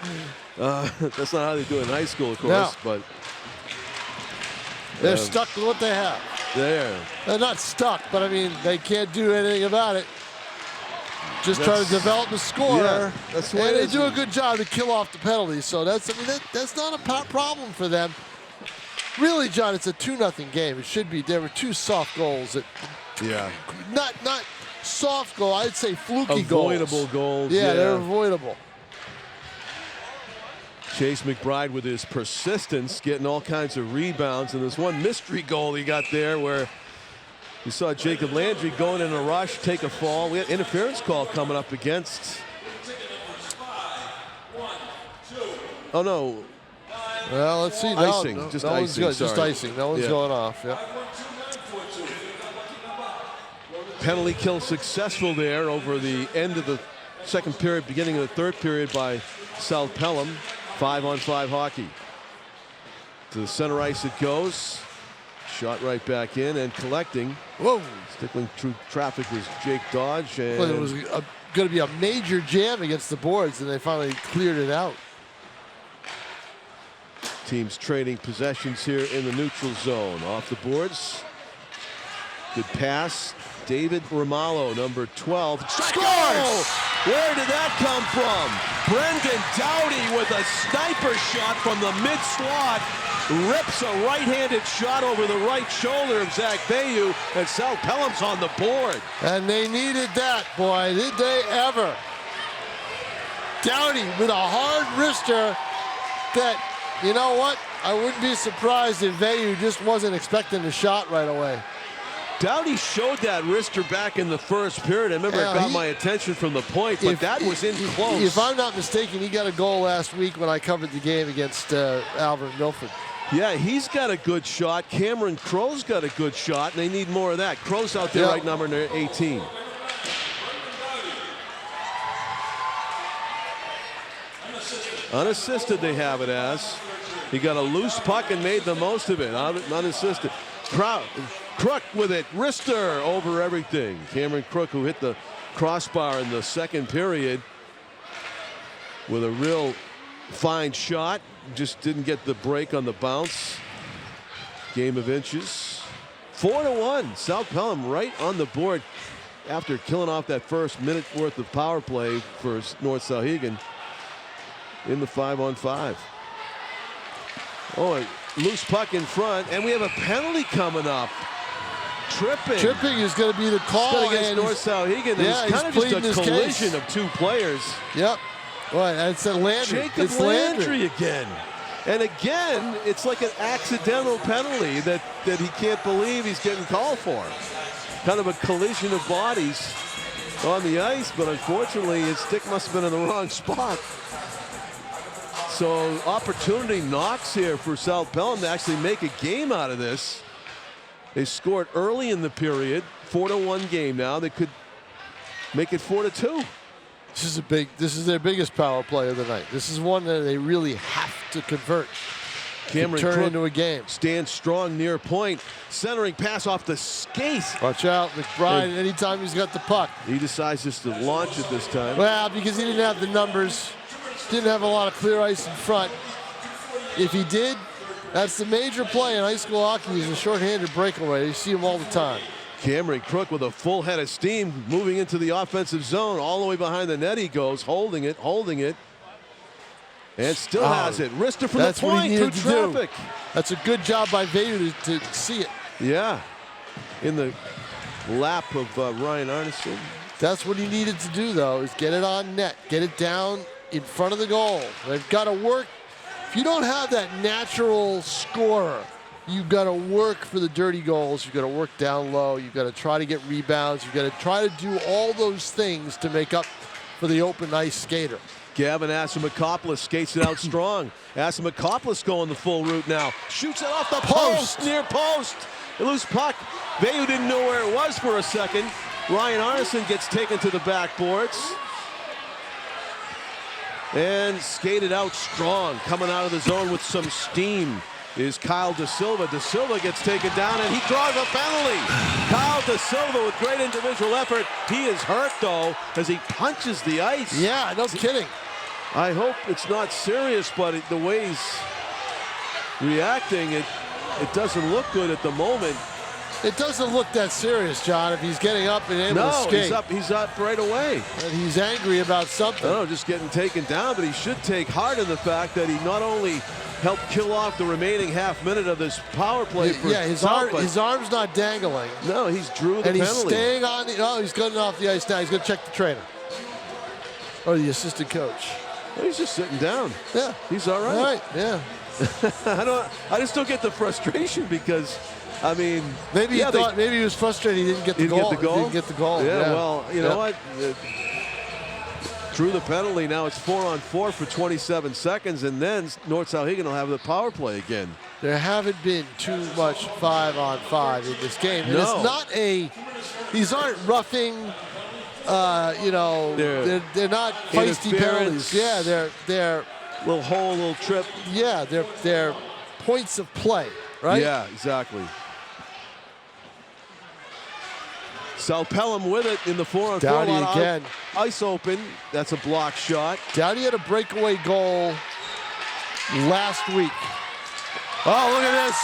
That's not how they do it in high school, of course. No. But they're stuck with what they have. They're not stuck, but I mean, they can't do anything about it. Just try to develop a scorer, yeah, that's and they do a good job to kill off the penalties. So that's not a problem for them. Really, John, it's a 2-0 game. It should be. There were 2 soft goals. Not soft goal. I'd say fluky avoidable goals. Yeah, they're avoidable. Chase McBride with his persistence, getting all kinds of rebounds, and there's one mystery goal he got there where you saw Jacob Landry going in a rush, take a fall. We had interference call coming up against. Oh no. Well, let's see. Icing. No, Just no one's icing. good. Just icing. No one's going off. Yeah. Penalty kill successful there over the end of the second period, beginning of the third period by South Pelham. 5-on-5 hockey. To the center ice it goes. Shot right back in and collecting. Whoa. Stickling through traffic was Jake Dodge. And well, it was going to be a major jam against the boards, and they finally cleared it out. Teams trading possessions here in the neutral zone. Off the boards. Good pass. David Romalo, number 12. Scores! Where did that come from? Brendan Dowdy with a sniper shot from the mid-slot. Rips a right-handed shot over the right shoulder of Zach Bayou, and South Pelham's on the board. And they needed that, boy. Did they ever? Dowdy with a hard wrister that, you know what? I wouldn't be surprised if Bayou just wasn't expecting the shot right away. Dowdy showed that wrister back in the first period. I remember it got my attention from the point, but that was in close. If I'm not mistaken, he got a goal last week when I covered the game against Albert Milford. Yeah, he's got a good shot. Cameron Crow's got a good shot, and they need more of that. Crow's out there right number 18. Unassisted they have it as. He got a loose puck and made the most of it. Unassisted. Crook with it. Wrister over everything. Cameron Crook, who hit the crossbar in the second period with a real fine shot. Just didn't get the break on the bounce. Game of inches. 4-1. South Pelham right on the board after killing off that first minute worth of power play for North-Souhegan in the 5-on-5. Oh, a loose puck in front, and we have a penalty coming up. Tripping is going to be the call against North-Souhegan. Yeah, it's kind of just a collision of 2 players. Yep. Well, it's a Landry. Jacob Landry again. And again, it's like an accidental penalty that he can't believe he's getting called for. Kind of a collision of bodies on the ice, but unfortunately his stick must have been in the wrong spot. So opportunity knocks here for South Pelham to actually make a game out of this. They scored early in the period. 4-1 game now. They could make it 4-2. This is their biggest power play of the night. This is one that they really have to convert. Cameron turn Crook into a game. Stands strong near point. Centering pass off the skate. Watch out, McBride, anytime he's got the puck. He decides just to launch it this time. Well, because he didn't have the numbers. Didn't have a lot of clear ice in front. If he did, that's the major play in high school hockey is a shorthanded breakaway. You see him all the time. Cameron Crook with a full head of steam moving into the offensive zone. All the way behind the net he goes, holding it, and still has it. Wrister from the point through traffic. That's a good job by Vader to see it. Yeah, in the lap of Ryan Arneson. That's what he needed to do, though, is get it on net, get it down in front of the goal. They've got to work. If you don't have that natural scorer, you've got to work for the dirty goals. You've got to work down low. You've got to try to get rebounds. You've got to try to do all those things to make up for the open ice skater. Gavin Asimakopoulos skates it out strong. Asimakopoulos going the full route now. Shoots it off the post, near post. A loose puck. Vayu didn't know where it was for a second. Ryan Arneson gets taken to the backboards. And skated out strong. Coming out of the zone with some steam is Kyle Da Silva. Da Silva gets taken down and he draws a penalty. Kyle Da Silva with great individual effort. He is hurt though as he punches the ice. Yeah, no kidding. I hope it's not serious, but the way he's reacting, it doesn't look good at the moment. It doesn't look that serious, John, if he's getting up and able to skate. No, he's up right away. And he's angry about something. No, just getting taken down, but he should take heart in the fact that he not only helped kill off the remaining half minute of this power play for his arm's not dangling. No, he's drew the penalty. And he's penalty. staying on the, he's getting off the ice now. He's going to check the trainer. Or the assistant coach. Well, he's just sitting down. Yeah. He's all right. All right, yeah. I just don't get the frustration because, I mean, maybe he thought maybe he was frustrated he didn't get the goal. Didn't get the goal. Yeah, well, you know what? Drew the penalty. Now it's 4-on-4 for 27 seconds, and then North-Souhegan will have the power play again. There haven't been too much 5-on-5 in this game. And it's not these aren't roughing. They're not feisty penalties. Yeah, they're little hole, little trip. Yeah, they're points of play, right? Yeah, exactly. South-Pelham with it in the 4-on-4. Dowdy again. Ice open. That's a block shot. Dowdy had a breakaway goal last week. Oh, look at this.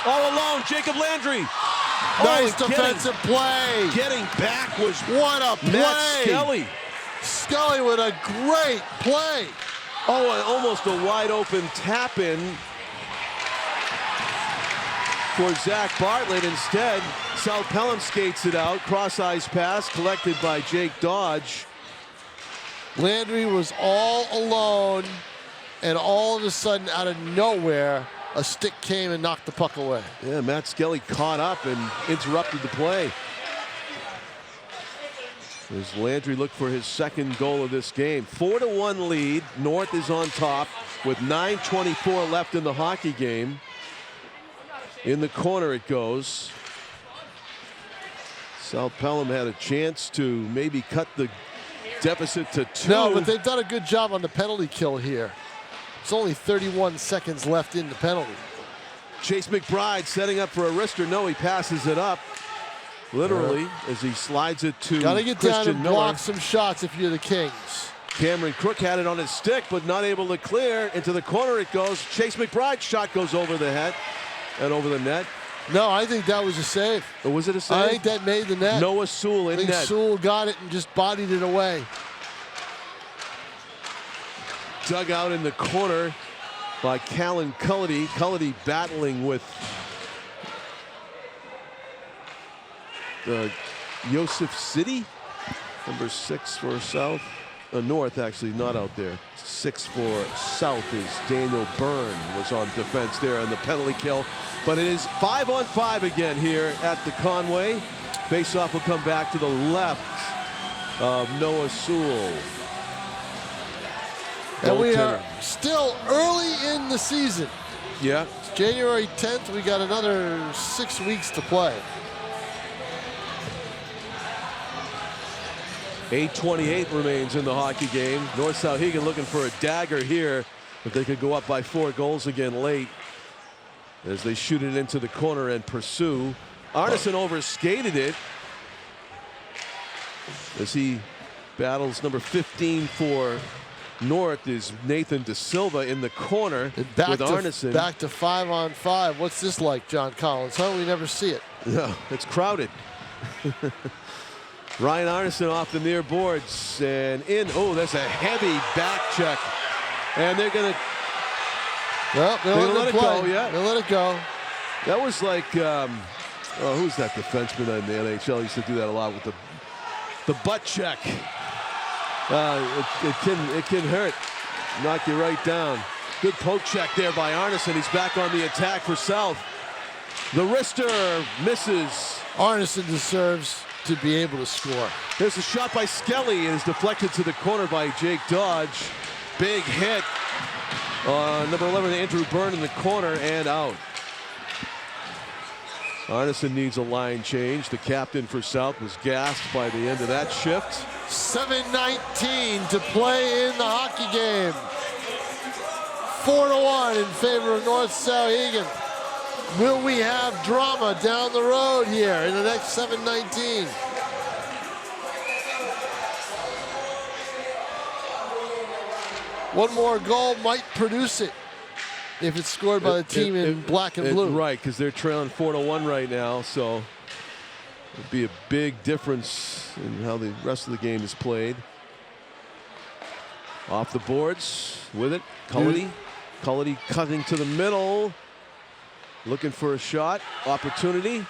All alone, Jacob Landry. Nice defensive play. Getting back was what a play. Matt Skelly. Skelly with a great play. Oh, and almost a wide open tap in for Zach Bartlett. Instead, South-Pelham skates it out. Cross-ice pass collected by Jake Dodge. Landry was all alone, and all of a sudden, out of nowhere, a stick came and knocked the puck away. Yeah, Matt Skelly caught up and interrupted the play. As Landry looked for his second goal of this game. 4-1 lead. North is on top with 9:24 left in the hockey game. In the corner it goes. South-Pelham had a chance to maybe cut the deficit to 2. No, but they've done a good job on the penalty kill here. It's only 31 seconds left in the penalty. Chase McBride setting up for a wrister. No, he passes it up. Literally, as he slides it to Gotta get Christian down and Miller. block some shots if you're the Kings. Cameron Crook had it on his stick, but not able to clear. Into the corner it goes. Chase McBride's shot goes over the head and over the net. No, I think that was a save. Or was it a save? I think that made the net. Noah Sewell in I think net. Sewell got it and just bodied it away. Dug out in the corner by Callan Cullity. Cullity battling with Yosef City, number 6 for South. North, actually, not out there. 6 for South is Daniel Byrne was on defense there on the penalty kill. But it is 5-on-5 again here at the Conway. Faceoff will come back to the left of Noah Sewell. And we are still early in the season. Yeah. It's January 10th. We got another 6 weeks to play. 8:28 remains in the hockey game. North-Souhegan looking for a dagger here, but they could go up by 4 goals again late as they shoot it into the corner and pursue. Arneson overskated it as he battles number 15 for North is Nathan Da Silva in the corner with Arneson. Back to 5-on-5. What's this like, John Collins? How do we never see it? No, it's crowded. Ryan Arneson off the near boards and in. Oh, that's a heavy back check. And they're going to. Well, they'll let it go. Yeah. They'll let it go. That was like, who's that defenseman in the NHL? Used to do that a lot with the butt check. It can hurt. Knock you right down. Good poke check there by Arneson. He's back on the attack for South. The wrister misses. Arneson deserves to be able to score. There's a shot by Skelly. It is deflected to the corner by Jake Dodge. Big hit. Number 11, Andrew Byrne in the corner and out. Arneson needs a line change. The captain for South was gassed by the end of that shift. 7:19 to play in the hockey game. 4-1 in favor of North Souhegan. Will we have drama down the road here in the next 7:19? One more goal might produce it if it's scored by the team in black and blue. Right, because they're trailing 4-1 right now, so it'd be a big difference in how the rest of the game is played. Off the boards with it, Cullity. Cullity cutting to the middle, looking for a shot, opportunity.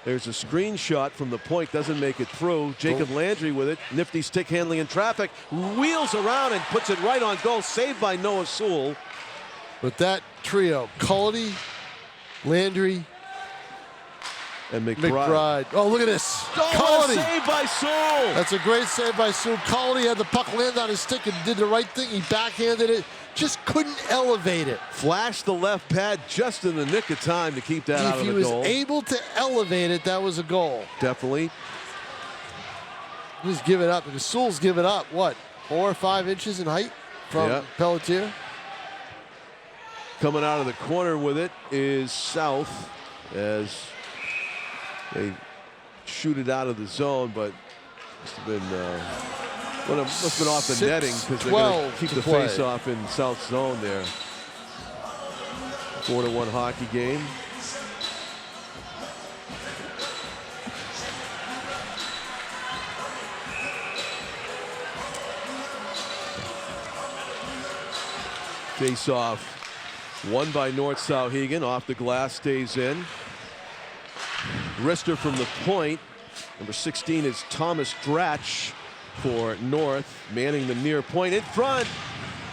There's a screen shot from the point, doesn't make it through. Jacob Landry with it, nifty stick handling in traffic, wheels around and puts it right on goal, saved by Noah Sewell. With that trio, Cullity, Landry, and McBride. Oh, look at this. Oh, Cullity. Save by Sewell. That's a great save by Sewell. Cullity had the puck land on his stick and did the right thing. He backhanded it, just couldn't elevate it. Flashed the left pad just in the nick of time to keep that out of the goal. If he was able to elevate it, that was a goal. Definitely. He's given up, because Sewell's given up, what, 4 or 5 inches in height from Pelletier? Coming out of the corner with it is South as they shoot it out of the zone, but must have been must have been off the netting because they're going to keep the face off in South zone there. 4-1 hockey game. Face off. Won by North Souhegan. Off the glass, stays in. Wrister from the point. Number 16 is Thomas Dratch for North, manning the near point. In front,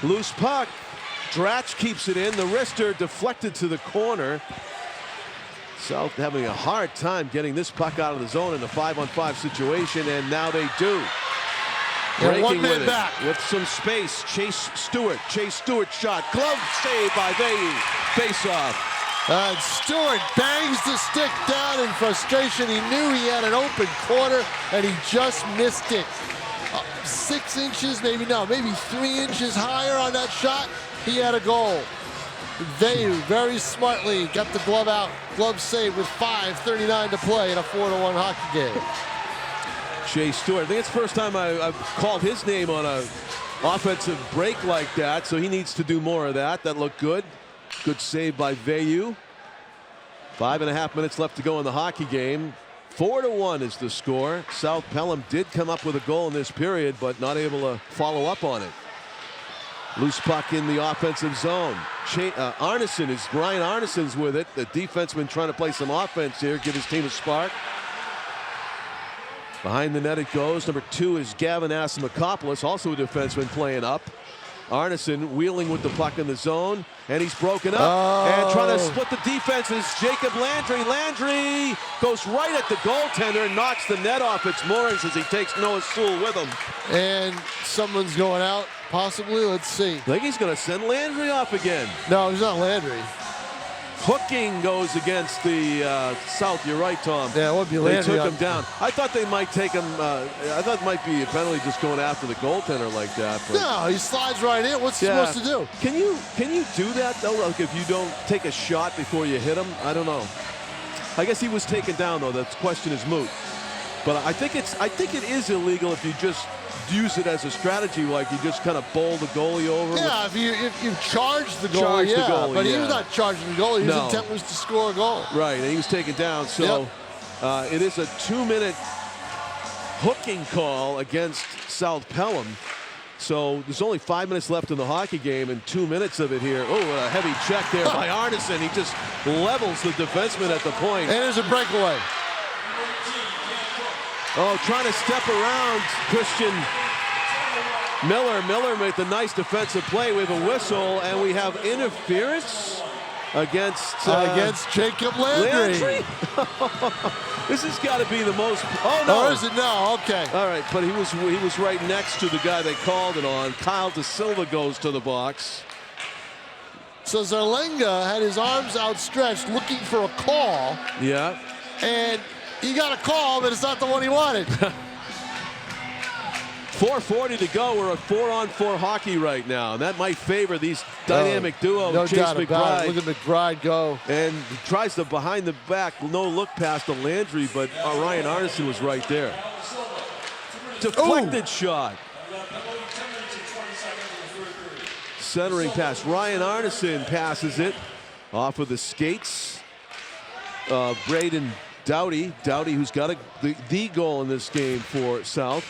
loose puck. Dratch keeps it in. The wrister deflected to the corner. South having a hard time getting this puck out of the zone in a 5-on-5 situation, and now they do. Breaking one man with back with some space. Chase Stewart shot. Glove save by Veyu. Face off. And Stewart bangs the stick down in frustration. He knew he had an open corner and he just missed it. 6 inches, maybe 3 inches higher on that shot. He had a goal. Veyu very smartly got the glove out. Glove save with 5:39 to play in a 4-1 hockey game. Chase Stewart. I think it's the first time I've called his name on an offensive break like that, so he needs to do more of that. That looked good. Good save by Veyu. 5.5 minutes left to go in the hockey game. 4-1 is the score. South-Pelham did come up with a goal in this period, but not able to follow up on it. Loose puck in the offensive zone. Ryan Arneson's with it. The defenseman trying to play some offense here, give his team a spark. Behind the net it goes. Number 2 is Gavin Asimakopoulos, also a defenseman playing up. Arneson wheeling with the puck in the zone, and he's broken up. And trying to split the defense is Jacob Landry. Landry goes right at the goaltender and knocks the net off its moorings as he takes Noah Sewell with him. And someone's going out, possibly. Let's see. I think he's going to send Landry off again. No, he's not Landry. Hooking goes against the South. You're right, Tom. Yeah, it would be Landry. They took him down. I thought they might take him. I thought it might be a penalty just going after the goaltender like that. But no, he slides right in. What's he supposed to do? Can you do that though? Like if you don't take a shot before you hit him? I don't know. I guess he was taken down though. That question is moot. But I think it is illegal if you just use it as a strategy, like you just kind of bowl the goalie over. Yeah, if you charge the goalie, but he was not charging the goalie. His intent was to score a goal. Right, and he was taken down. So it is a 2-minute hooking call against South-Pelham. So there's only 5 minutes left in the hockey game, and 2 minutes of it here. Oh, a heavy check there by Arneson. He just levels the defenseman at the point. And there's a breakaway. Oh, trying to step around Christian Miller made the nice defensive play. We have a whistle, and we have interference against Jacob Landry. This has got to be the most. Oh no! Or is it no? Okay. All right, but he was right next to the guy they called it on. Kyle De Silva goes to the box. So Zarlenga had his arms outstretched, looking for a call. Yeah. And he got a call, but it's not the one he wanted. 4:40 to go. We're at 4-on-4 hockey right now, and that might favor these dynamic duo. No Chase doubt about McBride. it. Look at McBride go. And he tries the behind the back, no look pass to Landry, but Ryan Arneson was right there. Deflected shot. Centering pass. Ryan Arneson passes it off of the skates. Braden Doughty, who's got the goal in this game for South.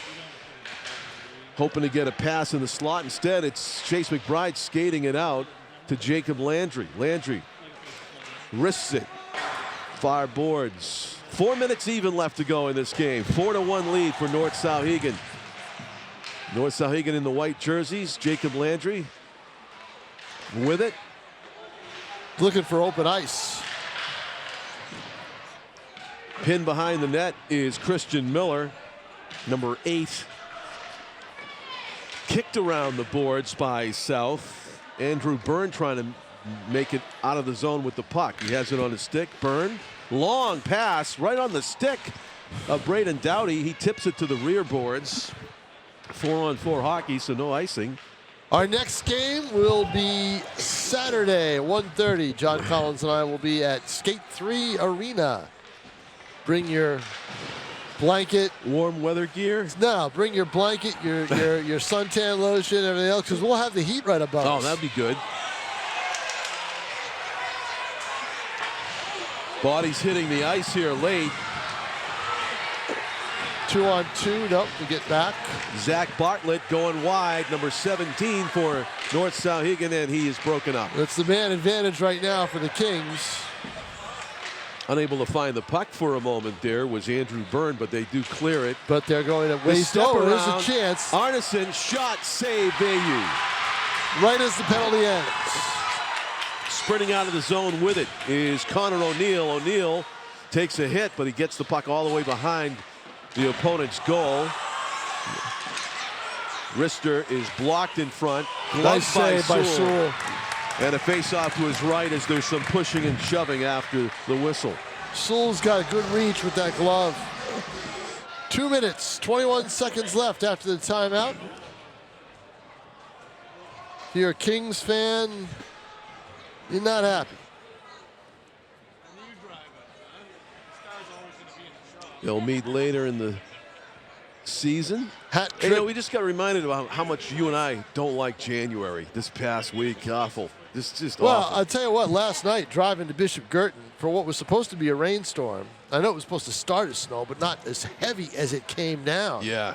Hoping to get a pass in the slot. Instead, it's Chase McBride skating it out to Jacob Landry. Landry risks it. Fire boards. 4 minutes even left to go in this game. 4-1 lead for North-Souhegan. North-Souhegan in the white jerseys. Jacob Landry with it. Looking for open ice. Pinned behind the net is Christian Miller, number 8. Kicked around the boards by South. Andrew Byrne trying to make it out of the zone with the puck. He has it on his stick. Byrne, long pass right on the stick of Braden Doughty. He tips it to the rear boards. 4-on-4 hockey, so no icing. Our next game will be Saturday, 1:30. John Collins and I will be at Skate 3 Arena. Bring your blanket, warm weather gear. No, bring your blanket, your suntan lotion, everything else, because we'll have the heat right above us. Oh, that'd be good. Body's hitting the ice here late. 2-on-2, nope, we get back. Zach Bartlett going wide, number 17 for North-Souhegan, and he is broken up. That's the man advantage right now for the Kings. Unable to find the puck for a moment there was Andrew Byrne, but they do clear it. But they're going to waste. Oh, there's a chance. Arneson, shot, save, Bayou. Right as the penalty ends. Sprinting out of the zone with it is Connor O'Neill. O'Neill takes a hit, but he gets the puck all the way behind the opponent's goal. Rister is blocked in front. Nice save by Sewell. And a face-off to his right as there's some pushing and shoving after the whistle. Sewell's got a good reach with that glove. 2 minutes, 21 seconds left after the timeout. If you're a Kings fan, you're not happy. They'll meet later in the season. Hat trick. You know, we just got reminded about how much you and I don't like January this past week. Awful. Just well, awful. I'll tell you what, last night driving to Bishop Girton for what was supposed to be a rainstorm. I know it was supposed to start as snow, but not as heavy as it came down. Yeah.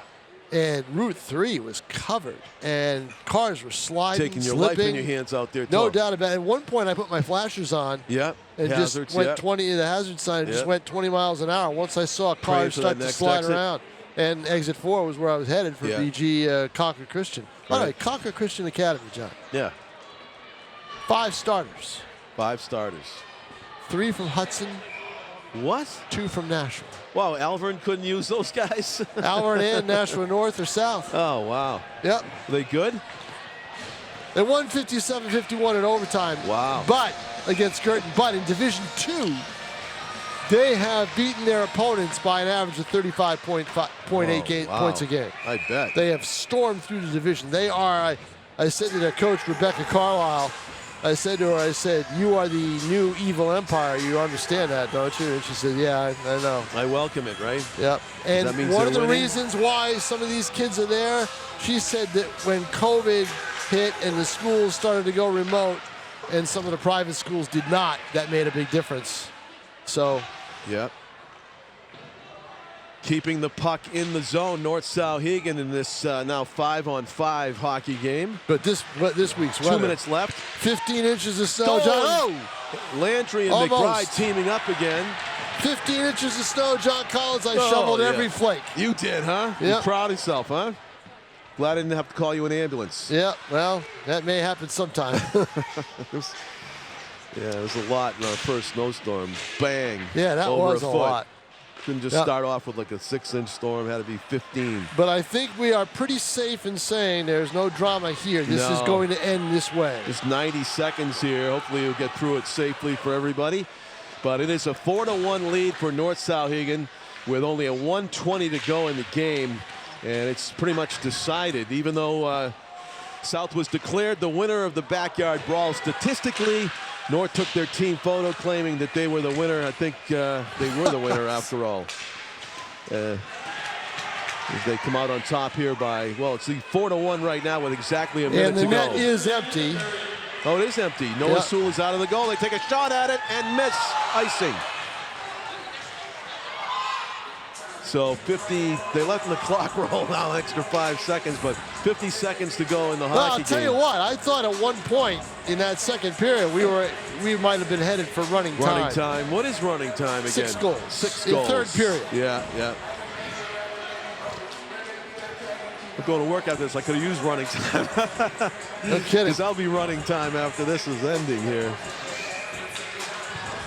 And Route 3 was covered, and cars were sliding, Taking your slipping. life in your hands out there. No doubt about it. At one point, I put my flashers on. Yeah. And hazards, just went 20, the hazard sign just went 20 miles an hour. Once I saw cars start to slide around. And exit 4 was where I was headed for BG Concord Christian. By the way, Concord Christian Academy, John. Yeah. 5 starters. 5 starters. 3 from Hudson. What? 2 from Nashua. Wow, Alvern couldn't use those guys? Alvern and Nashua North or South. Oh, wow. Yep. Are they good? They won 57-51 in overtime. Wow. But against Girton. But in Division 2, they have beaten their opponents by an average of 35.8 points a game. I bet. They have stormed through the division. They are, I said to their coach, Rebecca Carlisle, I said to her, you are the new evil empire. You understand that, don't you? And she said, yeah, I know. I welcome it, right? Yep. And one of the winning? reasons why some of these kids are there, she said that when COVID hit and the schools started to go remote and some of the private schools did not, that made a big difference. So. Yep. Keeping the puck in the zone, North-Souhegan in this now 5-on-5 hockey game. But this week's weather. 2 minutes left. 15 inches of snow, John. Oh! Landry and McBride teaming up again. 15 inches of snow, John Collins. I shoveled every flake. You did, huh? Yep. You're proud of yourself, huh? Glad I didn't have to call you an ambulance. Yeah, well, that may happen sometime. Yeah, it was a lot in our first snowstorm. Bang. Yeah, that over was a foot. lot. Couldn't just Yep. start off with like a 6-inch storm. Had to be 15. But I think we are pretty safe in saying there's no drama here. This is No. going to end this way. Just 90 seconds here. Hopefully we'll get through it safely for everybody. But it is a 4-1 lead for North-Souhegan with only a 1:20 to go in the game. And it's pretty much decided, even though South was declared the winner of the backyard brawl. Statistically, North took their team photo claiming that they were the winner. I think they were the winner after all. As they come out on top here by, well, it's the 4-1 right now with exactly a minute And the to go. net is empty. Oh, it is empty. Noah Yeah. Sewell is out of the goal. They take a shot at it and miss. Icing. So 50, they let the clock roll now, an extra 5 seconds, but 50 seconds to go in the Well, hockey I'll tell game. you what, I thought at one point in that second period we might have been headed for running time. Running time. What is running time again? 6 goals. 6 in goals. third period. Yeah, yeah. I'm going to work after this. I could have used running time. No kidding. Because I'll be running time after this is ending here.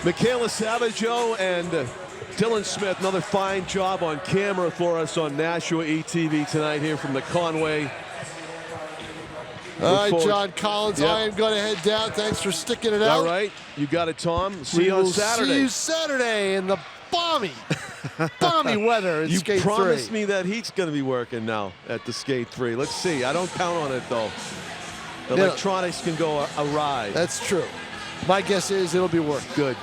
Michaela Savageau and Dylan Smith, another fine job on camera for us on Nashua ETV tonight here from the Conway. All right, forward. John Collins, Yep. I am going to head down. Thanks for sticking it out. All right, you got it, Tom. See We you on will Saturday. see you Saturday in the balmy weather in You Skate 3. promised me that heat's going to be working now at the Skate 3. Let's see. I don't count on it, though. Electronics can go awry. That's true. My guess is it'll be working. Good.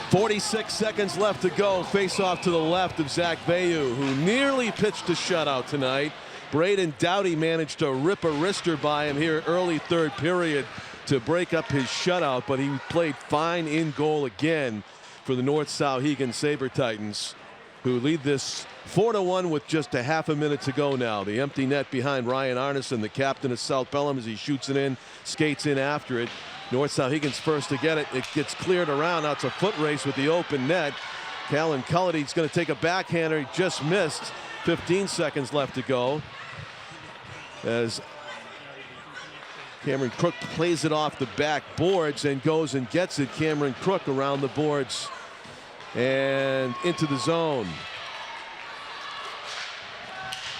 46 seconds left to go. Face off to the left of Zach Bayou, who nearly pitched a shutout tonight. Braden Doughty managed to rip a wrister by him here early third period to break up his shutout, but he played fine in goal again for the North-Souhegan Saber-Titans, who lead this 4-1 with just a half a minute to go now. The empty net behind Ryan Arneson, the captain of South-Pelham, as he shoots it in, skates in after it. North-Souhegan's first to get it. It gets cleared around. Now it's a foot race with the open net. Callan Cullity's going to take a backhander. He just missed. 15 seconds left to go. As Cameron Crook plays it off the back boards and goes and gets it. Cameron Crook around the boards and into the zone.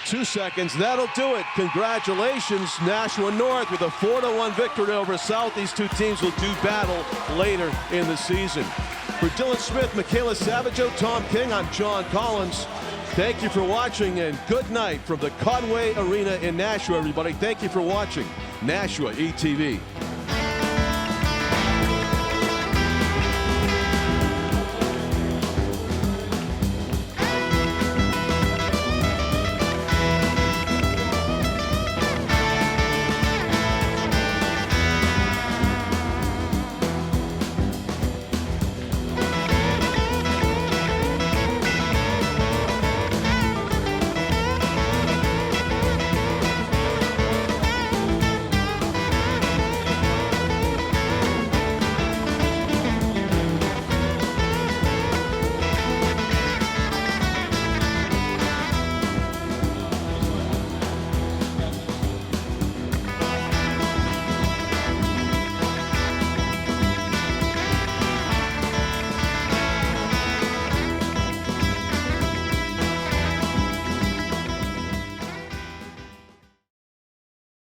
2 seconds, that'll do it. Congratulations, Nashua North with a 4-1 victory over South. These two teams will do battle later in the season. For Dylan Smith, Michaela Savageau, Tom King, I'm John Collins. Thank you for watching and good night from the Conway Arena in Nashua, everybody. Thank you for watching Nashua ETV.